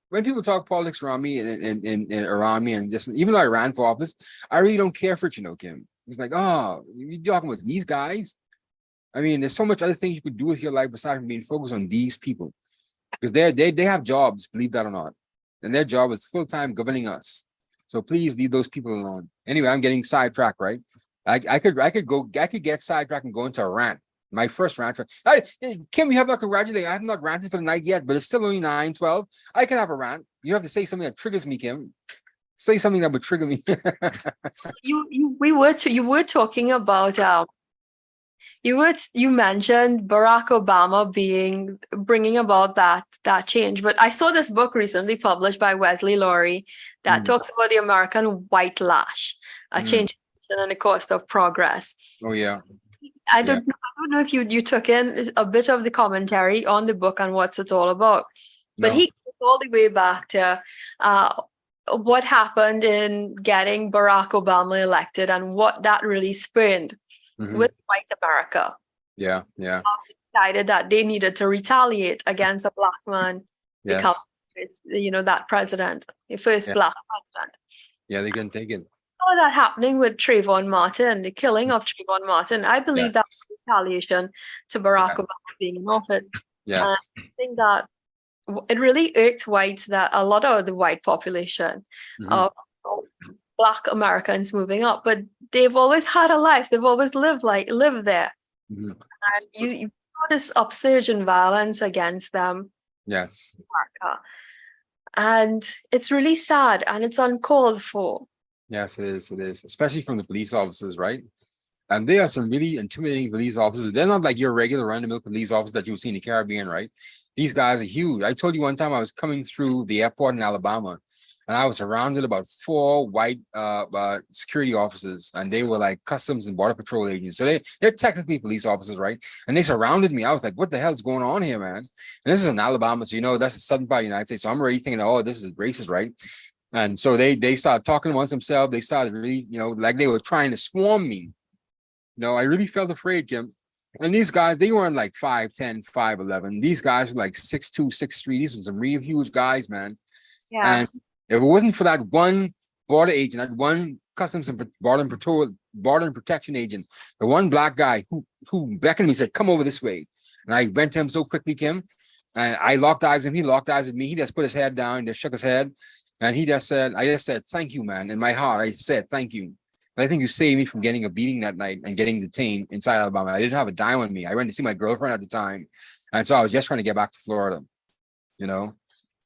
When people talk politics around me and around me, and just even though I ran for office, I really don't care for it, Kim. It's like, oh, you're talking with these guys. I mean, there's so much other things you could do with your life besides from being focused on these people, because they have jobs, believe that or not, and their job is full-time governing us. So please leave those people alone. Anyway, I'm getting sidetracked, right? I could get sidetracked and go into a rant. My first rant. Kim, you have not congratulated. I have not ranted for the night yet, but it's still only 9:12. I can have a rant. You have to say something that triggers me, Kim. Say something that would trigger me. You were talking about you mentioned Barack Obama bringing about that change, but I saw this book recently published by Wesley Laurie that talks about the American white lash, a change in the cost of progress. Oh yeah. I don't know if you took in a bit of the commentary on the book and what's it all about, but he goes all the way back to what happened in getting Barack Obama elected and what that really spurned with white America. Yeah. Decided that they needed to retaliate against a Black man because that president, the first Black president. Yeah, they couldn't take it. Saw that happening with Trayvon Martin, the killing of Trayvon Martin. I believe that was retaliation to Barack Obama being in office. Yes. I think that it really irked whites, that a lot of the white population of Black Americans moving up, but they've always had a life. They've always lived there. And you saw this upsurge in violence against them. Yes. And it's really sad, and it's uncalled for. Yes, it is. It is, especially from the police officers, right? And they are some really intimidating police officers. They're not like your regular run-of-the-mill police officers that you would see in the Caribbean, right? These guys are huge. I told you one time I was coming through the airport in Alabama, and I was surrounded about 4 white security officers, and they were like Customs and Border Patrol agents. So they're technically police officers, right? And they surrounded me. I was like, what the hell is going on here, man? And this is in Alabama, so that's the southern part of the United States. So I'm already thinking, oh, this is racist, right? And so they started talking amongst themselves. They started really, like they were trying to swarm me. I really felt afraid, Kim. And these guys, they weren't like 5'10", 5'11". These guys were like 6'2", 6'3". These were some real huge guys, man. Yeah. And If it wasn't for that one border agent, that one customs and border and protection agent, the one black guy who beckoned me, said, "Come over this way," and I went to him so quickly, Kim, and I locked eyes with him. He locked eyes with me. He just put his head down, just shook his head, and he just said, "I just said thank you, man." In my heart, I said thank you. But I think you saved me from getting a beating that night and getting detained inside Alabama. I didn't have a dime on me. I went to see my girlfriend at the time, and so I was just trying to get back to Florida, you know.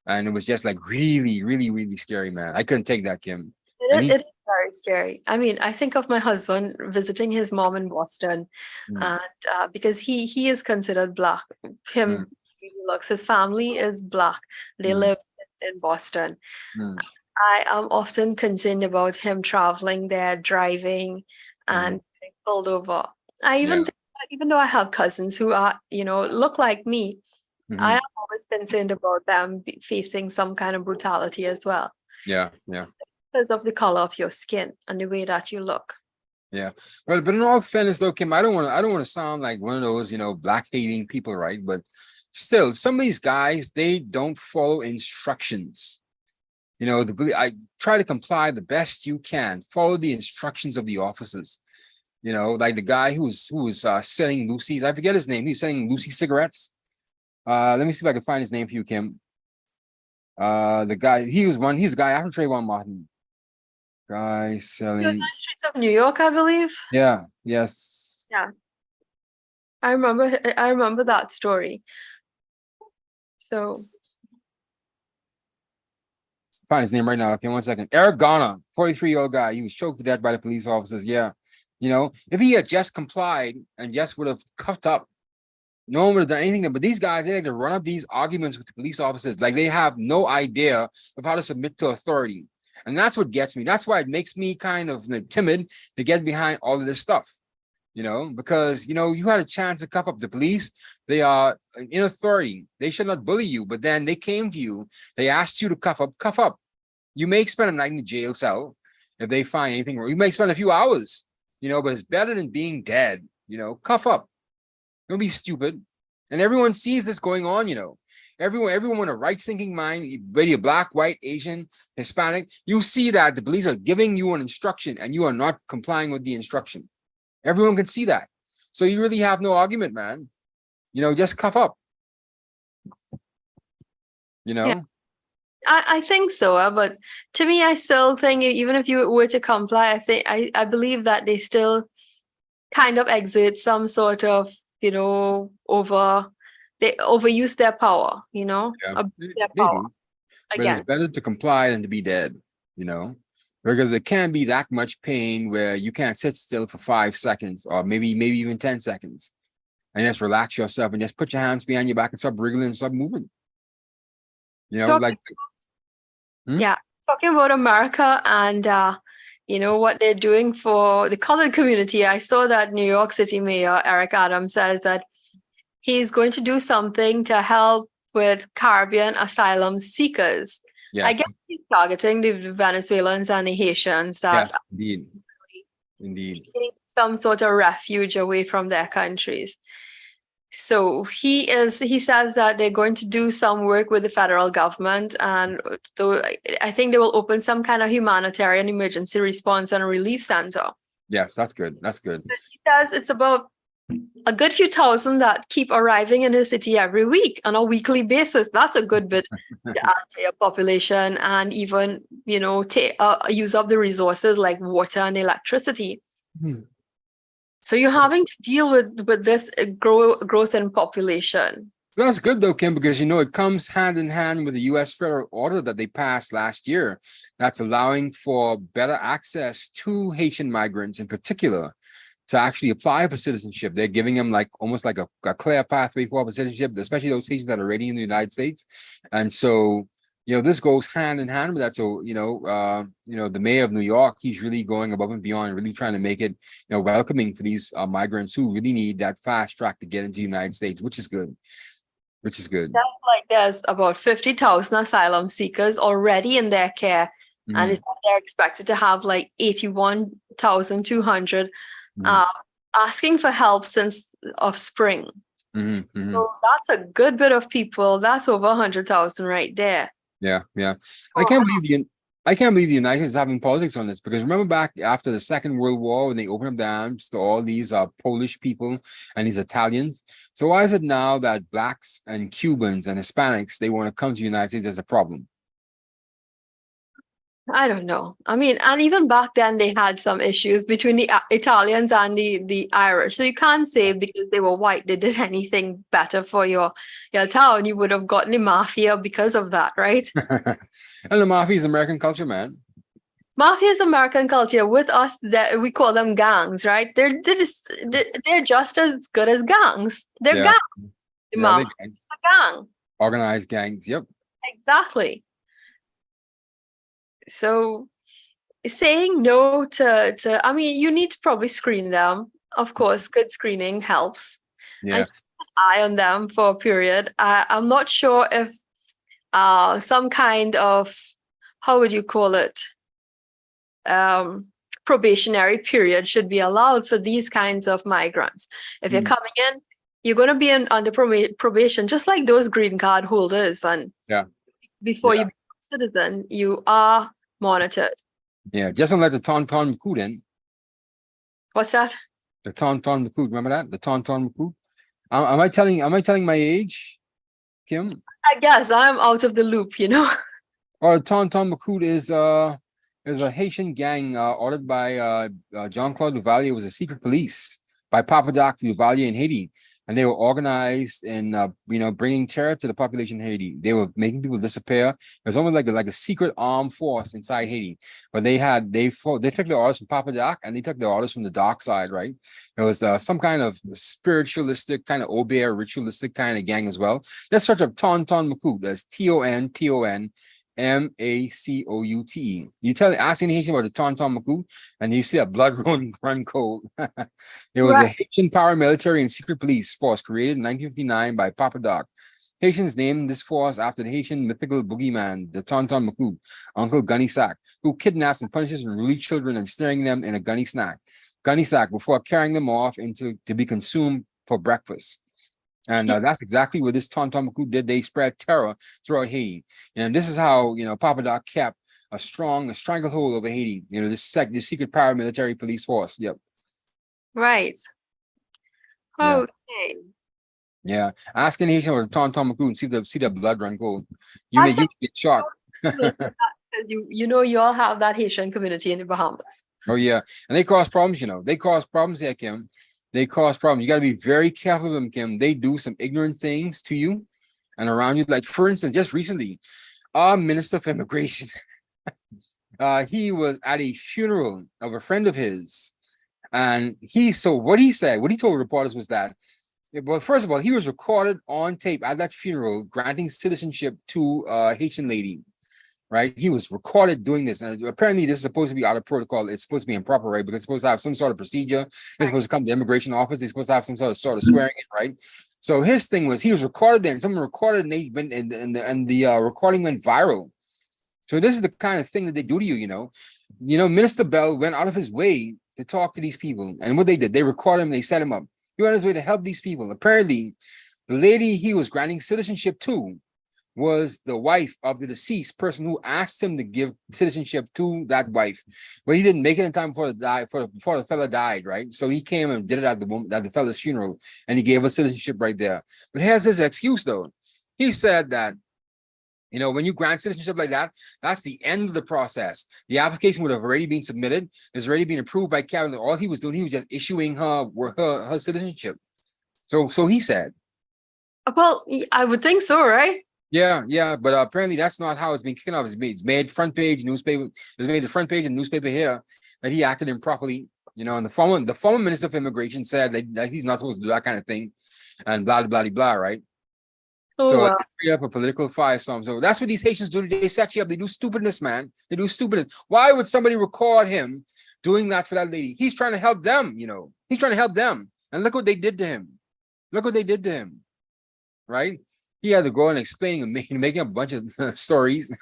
And it was just like really, really, really scary, man. I couldn't take that, Kim. It is very scary. I mean, I think of my husband visiting his mom in Boston, and because he is considered black. Him, his family is black. They live in Boston. I am often concerned about him traveling there, driving, and being pulled over. I even think that even though I have cousins who are, look like me, I am always concerned about them facing some kind of brutality as well. Yeah. Because of the color of your skin and the way that you look. Yeah. Well, but in all fairness though, Kim, I don't want to sound like one of those, black hating people, right? But still, some of these guys, they don't follow instructions. I try to comply the best you can, follow the instructions of the officers. Like the guy who was selling Lucy's, I forget his name. He was selling Lucy cigarettes. Let me see if I can find his name for you, Kim. The guy, he's a guy after Trayvon Martin. Guy selling the streets of New York, I believe. Yeah, yes. Yeah. I remember that story. So find his name right now. Okay, 1 second. Eric Garner, 43-year-old guy. He was choked to death by the police officers. Yeah. If he had just complied and just would have cuffed up, no one would have done anything. But these guys, they like to run up these arguments with the police officers like they have no idea of how to submit to authority. And that's what gets me. That's why it makes me kind of timid to get behind all of this stuff. Because, you had a chance to cuff up the police. They are in authority. They should not bully you. But then they came to you. They asked you to cuff up. You may spend a night in the jail cell if they find anything wrong. You may spend a few hours, but it's better than being dead. Cuff up. Don't be stupid. And everyone sees this going on, Everyone with a right-thinking mind, whether you're black, white, Asian, Hispanic, you see that the police are giving you an instruction and you are not complying with the instruction. Everyone can see that. So you really have no argument, man. Just cuff up. Yeah. I think so, but to me, I still think even if you were to comply, I believe that they still kind of exert some sort of, they overuse their power, their power. But it's better to comply than to be dead, because it can be that much pain where you can't sit still for 5 seconds or maybe even 10 seconds and just relax yourself and just put your hands behind your back and stop wriggling and stop moving. Talking about America and what they're doing for the colored community. I saw that New York City Mayor Eric Adams says that he's going to do something to help with Caribbean asylum seekers. Yes. I guess he's targeting the Venezuelans and the Haitians that indeed some sort of refuge away from their countries. So he says that they're going to do some work with the federal government, and so I think they will open some kind of humanitarian emergency response and relief center. Yes, that's good. He says it's about a good few thousand that keep arriving in the city every week on a weekly basis. That's a good bit to add to your population, and even use up the resources like water and electricity. So you're having to deal with this growth in population. That's good though, Kim, because it comes hand in hand with the U.S. federal order that they passed last year that's allowing for better access to Haitian migrants in particular to actually apply for citizenship. They're giving them almost like a clear pathway for citizenship, especially those Haitians that are already in the United States. And so, this goes hand in hand with that. So, the mayor of New York, he's really going above and beyond, really trying to make it, welcoming for these migrants who really need that fast track to get into the United States, which is good. That's there's about 50,000 asylum seekers already in their care. And they're expected to have 81,200 asking for help since of spring. So that's a good bit of people. That's over 100,000 right there. Yeah. I can't believe I can't believe the United States is having politics on this, because remember back after the Second World War when they opened up the arms to all these Polish people and these Italians. So why is it now that blacks and Cubans and Hispanics, they want to come to the United States as a problem? I don't know. I mean, and even back then they had some issues between the Italians and the Irish. So you can't say because they were white they did anything better for your town. You would have gotten the mafia because of that, right? And the mafia is American culture, man. Mafia is American culture. With us, that we call them gangs, right? They're just as good as gangs. They're Yeah. gangs. The Yeah, mafia gangs. is a gang. Organized gangs. Yep. Exactly. So saying no to I mean, you need to probably screen them. Of course, good screening helps. Yeah. And keep an eye on them for a period. I'm not sure if some kind of, how would you call it, probationary period should be allowed for these kinds of migrants. If you're coming in, you're going to be under probation, just like those green card holders. And before you become a citizen, you are monitored. Yeah, just don't let the Tauntaun Macoute in. What's that? The Tauntaun Macoute, remember that? The Tauntaun Macoute. Am I telling my age, Kim? I guess I'm out of the loop, you know. Or Tauntaun Macoute is a Haitian gang ordered by Jean-Claude Duvalier. It was a secret police by Papa Doc Duvalier in Haiti, and they were organized in bringing terror to the population in Haiti. They were making people disappear. It was almost like a secret armed force inside Haiti. But they took the orders from Papa Doc, and they took the orders from the dark side, right? It was some kind of spiritualistic, kind of Obeah, ritualistic kind of gang as well. Let's search up Tauntaun Macoute. That's Tonton Macoute. You ask any Haitian about the Tauntaun Macoute, and you see a blood run cold. It was a Haitian paramilitary and secret police force created in 1959 by Papa Doc. Haitians named this force after the Haitian mythical boogeyman, the Tauntaun Macoute, Uncle Gunny Sack, who kidnaps and punishes unruly children and snaring them in a gunny sack before carrying them off to be consumed for breakfast. And that's exactly what this Tauntaun Macoute did. They spread terror throughout Haiti. And this is how, Papa Doc kept a stranglehold over Haiti. This secret paramilitary police force. Yep. Right. Okay. Yeah. Ask any Haitian about Tauntaun Macoute and see the blood run cold. You may get shocked. Because you all have that Haitian community in the Bahamas. Oh, yeah. And they cause problems, They cause problems here, Kim. They cause problems. You got to be very careful of them, Kim. They do some ignorant things to you and around you. Like, for instance, just recently, our Minister of Immigration, he was at a funeral of a friend of his. And what he told reporters was that, well, first of all, he was recorded on tape at that funeral, granting citizenship to a Haitian lady. Right, he was recorded doing this, and apparently this is supposed to be out of protocol. It's supposed to be improper, right? Because it's supposed to have some sort of procedure. They're supposed to come to the immigration office. They're supposed to have some sort of swearing in, right? So his thing was he was recorded there, and someone recorded, and the recording went viral. So this is the kind of thing that they do to you, Minister Bell went out of his way to talk to these people, and what they did, they recorded him, they set him up. He went on his way to help these people. Apparently, the lady he was granting citizenship to was the wife of the deceased person who asked him to give citizenship to that wife, but he didn't make it in time before the fella died, right? So he came and did it at the fella's funeral, and he gave her citizenship right there. But here's his excuse, though. He said that, when you grant citizenship like that, that's the end of the process. The application would have already been submitted. It's already been approved by cabinet. All he was doing, he was just issuing her citizenship. So he said. Well, I would think so, right? Yeah, but apparently that's not how it's been kicking off. It's made front page newspaper. It's made the front page of newspaper here that he acted improperly. And the former Minister of Immigration said that he's not supposed to do that kind of thing, and blah blah blah blah. Right? So it's up a political firestorm. So that's what these Haitians do. They set you up. They do stupidness, man. They do stupidness. Why would somebody record him doing that for that lady? He's trying to help them. He's trying to help them. And look what they did to him. Right? He had to go and explain and making up a bunch of stories.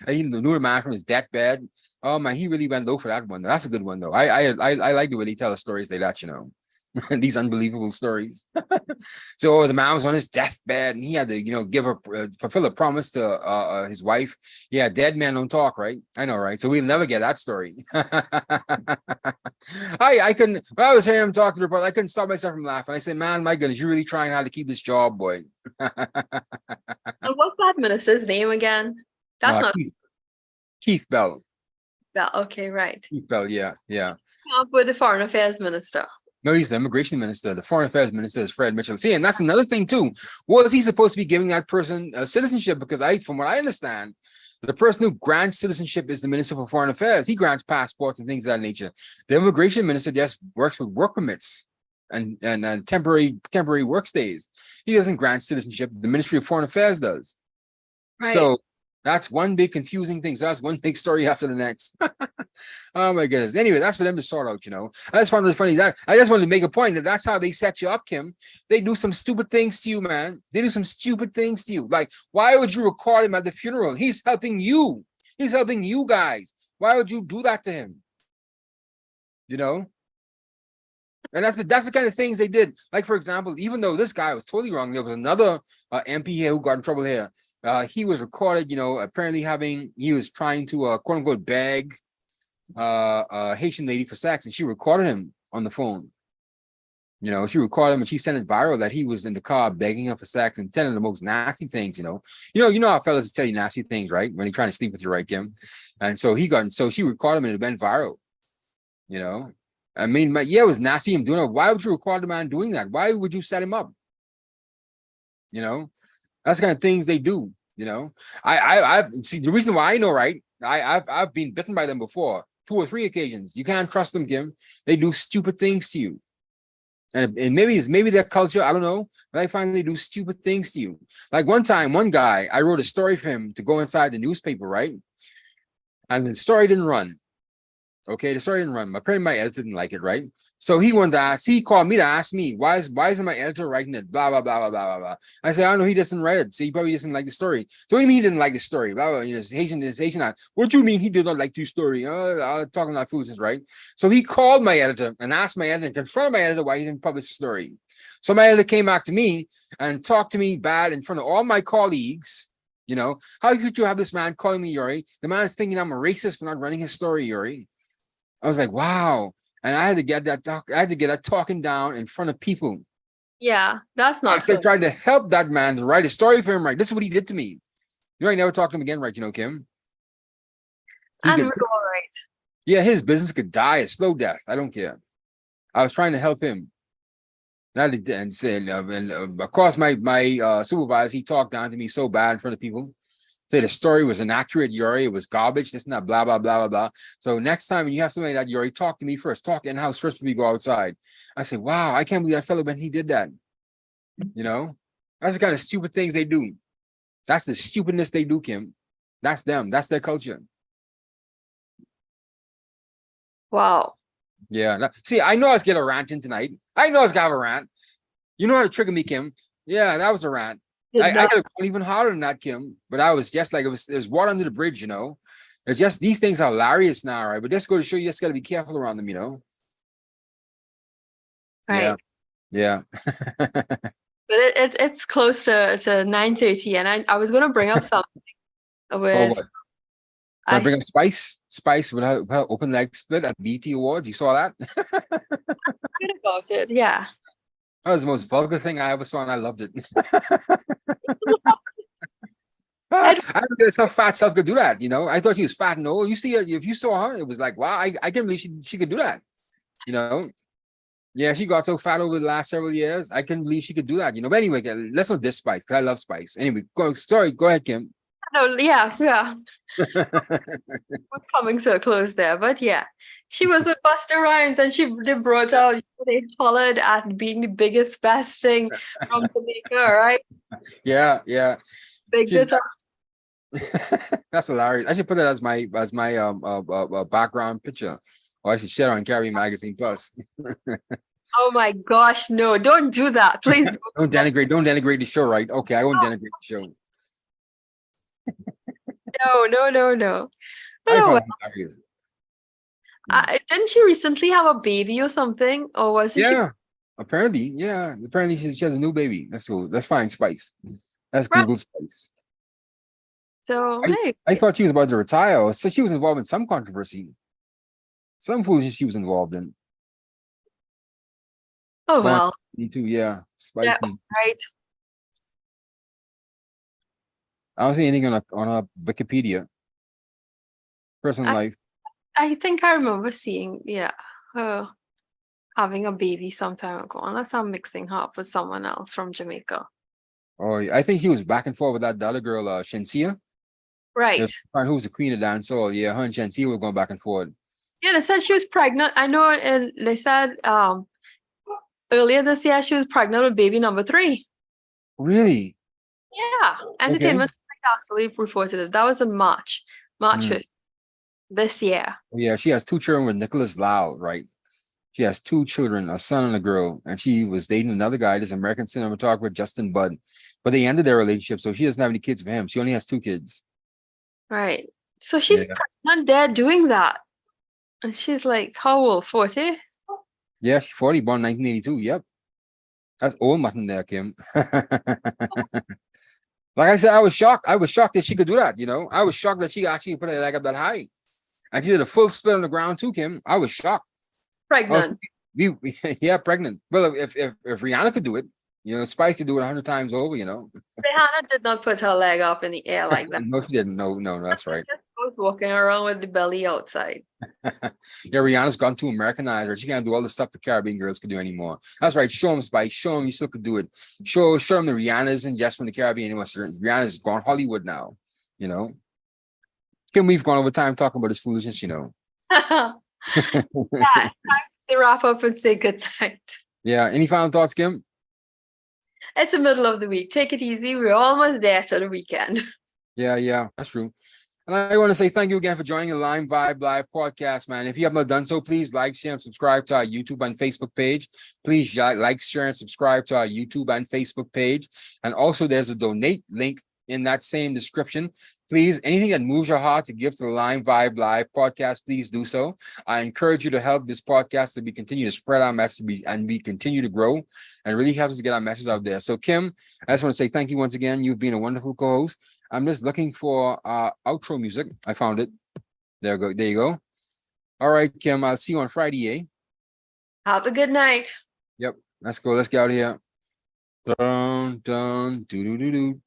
He knew the man from his deathbed. Oh man, he really went low for that one. That's a good one though. I like the way he tells stories like that. These unbelievable stories. So the man was on his deathbed and he had to, give a fulfill a promise to his wife. Yeah, dead men don't talk, right? I know, right? So we'll never get that story. I couldn't, when I was hearing him talk to the reporter, I couldn't stop myself from laughing. I said, man, my goodness, you're really trying hard to keep this job, boy. And what's that minister's name again? That's not Keith Bell. Bell. Okay, right. Keith Bell, yeah. Up with the foreign affairs minister. No, he's the immigration minister. The foreign affairs minister is Fred Mitchell. See, and that's another thing too. Was he supposed to be giving that person citizenship? Because from what I understand, the person who grants citizenship is the minister for foreign affairs. He grants passports and things of that nature. The immigration minister just works with work permits and temporary work stays. He doesn't grant citizenship. The Ministry of Foreign Affairs does. Right. So that's one big confusing thing. So that's one big story after the next. Oh my goodness. Anyway, that's for them to sort out, I just found it funny that I just wanted to make a point that that's how they set you up, Kim. They do some stupid things to you, man. They do some stupid things to you. Like, why would you record him at the funeral? He's helping you. He's helping you guys. Why would you do that to him? And that's the kind of things they did. Like, for example, even though this guy was totally wrong, there was another MP here who got in trouble here. He was recorded, apparently he was trying to quote unquote beg a Haitian lady for sex, and she recorded him on the phone. She recorded him and she sent it viral that he was in the car begging her for sex and telling the most nasty things, you know how fellas tell you nasty things, right? When he's trying to sleep with you, right, Kim? And so she recorded him and it went viral, I mean, it was nasty him doing it. Why would you record the man doing that? Why would you set him up? That's the kind of things they do. I see the reason why I know, right? I've been bitten by them before, 2 or 3 occasions. You can't trust them, Kim. They do stupid things to you. And maybe their culture, I don't know, but I find they do stupid things to you. Like one time, one guy, I wrote a story for him to go inside the newspaper, right? And the story didn't run. Okay, the story didn't run. Apparently my editor didn't like it, right? So he called me to ask me, why isn't my editor writing it? Blah, blah, blah, blah, blah, blah. I said, I don't know, he doesn't write it. So he probably doesn't like the story. So what do you mean he didn't like the story? Blah, blah, Haitian. What do you mean he did not like the story? Talking about foolishness, right? So he called my editor and asked my editor, confronted my editor why he didn't publish the story. So my editor came back to me and talked to me bad in front of all my colleagues. How could you have this man calling me Yuri? The man is thinking I'm a racist for not running his story, Yuri. I was like, wow. And I had to get that talking down in front of people. Yeah, that's not good. I tried to help that man to write a story for him, right? This is what he did to me. I never talked to him again, right? Kim? All right. Yeah, his business could die a slow death. I don't care. I was trying to help him. And of course, my supervisor, he talked down to me so bad in front of people. Say the story was inaccurate, Yuri. It was garbage. This and that, blah, blah, blah, blah, blah. So next time when you have somebody like that, Yuri, talk to me first. Talk in-house first before we go outside. I say, wow, I can't believe that fellow when he did that. That's the kind of stupid things they do. That's the stupidness they do, Kim. That's them. That's their culture. Wow. Yeah. See, I know I was getting a rant in tonight. I know I was going to have a rant. You know how to trigger me, Kim. Yeah, that was a rant. I could have gone even harder than that, Kim, but I was just like, it was water under the bridge, It's just, these things are hilarious now, right? But just go to show you just got to be careful around them, Right. Yeah. But it's close to 9:30, and I was going to bring up something with. I bring up Spice with her open leg split at BT Awards. You saw that? Good about it, yeah. That was the most vulgar thing I ever saw, and I loved it. I don't guess how fat self could do that. I thought she was fat. No, you see, if you saw her, it was like, wow, I can't believe she could do that. Yeah, she got so fat over the last several years. I couldn't believe she could do that. But anyway, let's not diss Spice because I love Spice. Anyway, go ahead, Kim. No, yeah. We're coming to a close there, but yeah. She was with Busta Rhymes and they brought out, they hollered at being the biggest, best thing from Jamaica, right? Yeah. That's hilarious. I should put it as my background picture. Or I should share on Carry Magazine Plus. Oh my gosh, no, don't do that. Please. Don't denigrate the show, right? Okay, I won't denigrate the show. No. But didn't she recently have a baby or something? Or was it? Yeah. Apparently, yeah. Apparently, she has a new baby. That's cool. That's fine. Spice. That's Right. Google Spice. So I, hey, I thought she was about to retire. So she was involved in some controversy. Some foolishness she was involved in. oh Born well, 22, yeah. yeah, Spice Music. right. I don't see anything on her Wikipedia. Personal I life. I think I remember seeing her having a baby some time ago, unless I'm mixing her up with someone else from Jamaica. Oh, I think he was back and forth with that other girl, Shensia. Right. There's who was the queen of dancehall. Yeah, her and Shensia were going back and forth. Yeah, they said she was pregnant. I know, and they said earlier this year she was pregnant with baby number 3. Really? Yeah, Okay. Entertainment Tonight actually reported it. That was in March Mm. 5th this year. Yeah, she has 2 children with Nicholas Lau, right? She has 2 children, a son and a girl, and she was dating another guy, this American cinematographer, Justin Budd. But they ended their relationship, so she doesn't have any kids for him. She only has 2 kids. Right. So she's Yeah. pregnant there doing that. And she's like, how old? 40? Yeah, she's 40, born 1982. Yep. That's old mutton there, Kim. Like I said, I was shocked. I was shocked that she could do that, you know. I was shocked that she actually put her leg up that high. And she did a full split on the ground too, Kim. I was shocked. I was, Pregnant. yeah, pregnant. Well, if Rihanna could do it, you know, Spice could do it 100 times over, you know. Rihanna did not put her leg up in the air like that. No, she didn't. No, that's right. Just was walking around with the belly outside. Yeah, Rihanna's gone too Americanized, or she can't do all the stuff the Caribbean girls could do anymore. That's right. Show them, Spice. Show them you still could do it. Show them the Rihanna's and just from the Caribbean anymore. Rihanna's gone Hollywood now, you know. Kim, we've gone over time talking about this foolishness, you know. Yeah, time to wrap up and say good night. Yeah. Any final thoughts, Kim? It's the middle of the week. Take it easy. We're almost there to the weekend. Yeah, that's true. And I want to say thank you again for joining the LimeVibe Live podcast, man. If you have not done so, please like, share, and subscribe to our YouTube and Facebook page. Please like, share, and subscribe to our YouTube and Facebook page. And also, there's a donate link in that same description. Please, anything that moves your heart to give to the LimeVibe Live podcast, please do so. I encourage you to help this podcast to be continue to spread our message and we continue to grow and really helps us get our message out there. So, Kim, I just want to say thank you once again. You've been a wonderful co-host. I'm just looking for outro music. I found it. There you go. All right, Kim. I'll see you on Friday, eh? Have a good night. Yep. Let's go. Let's get out of here. Dun, dun, do, do, do, do.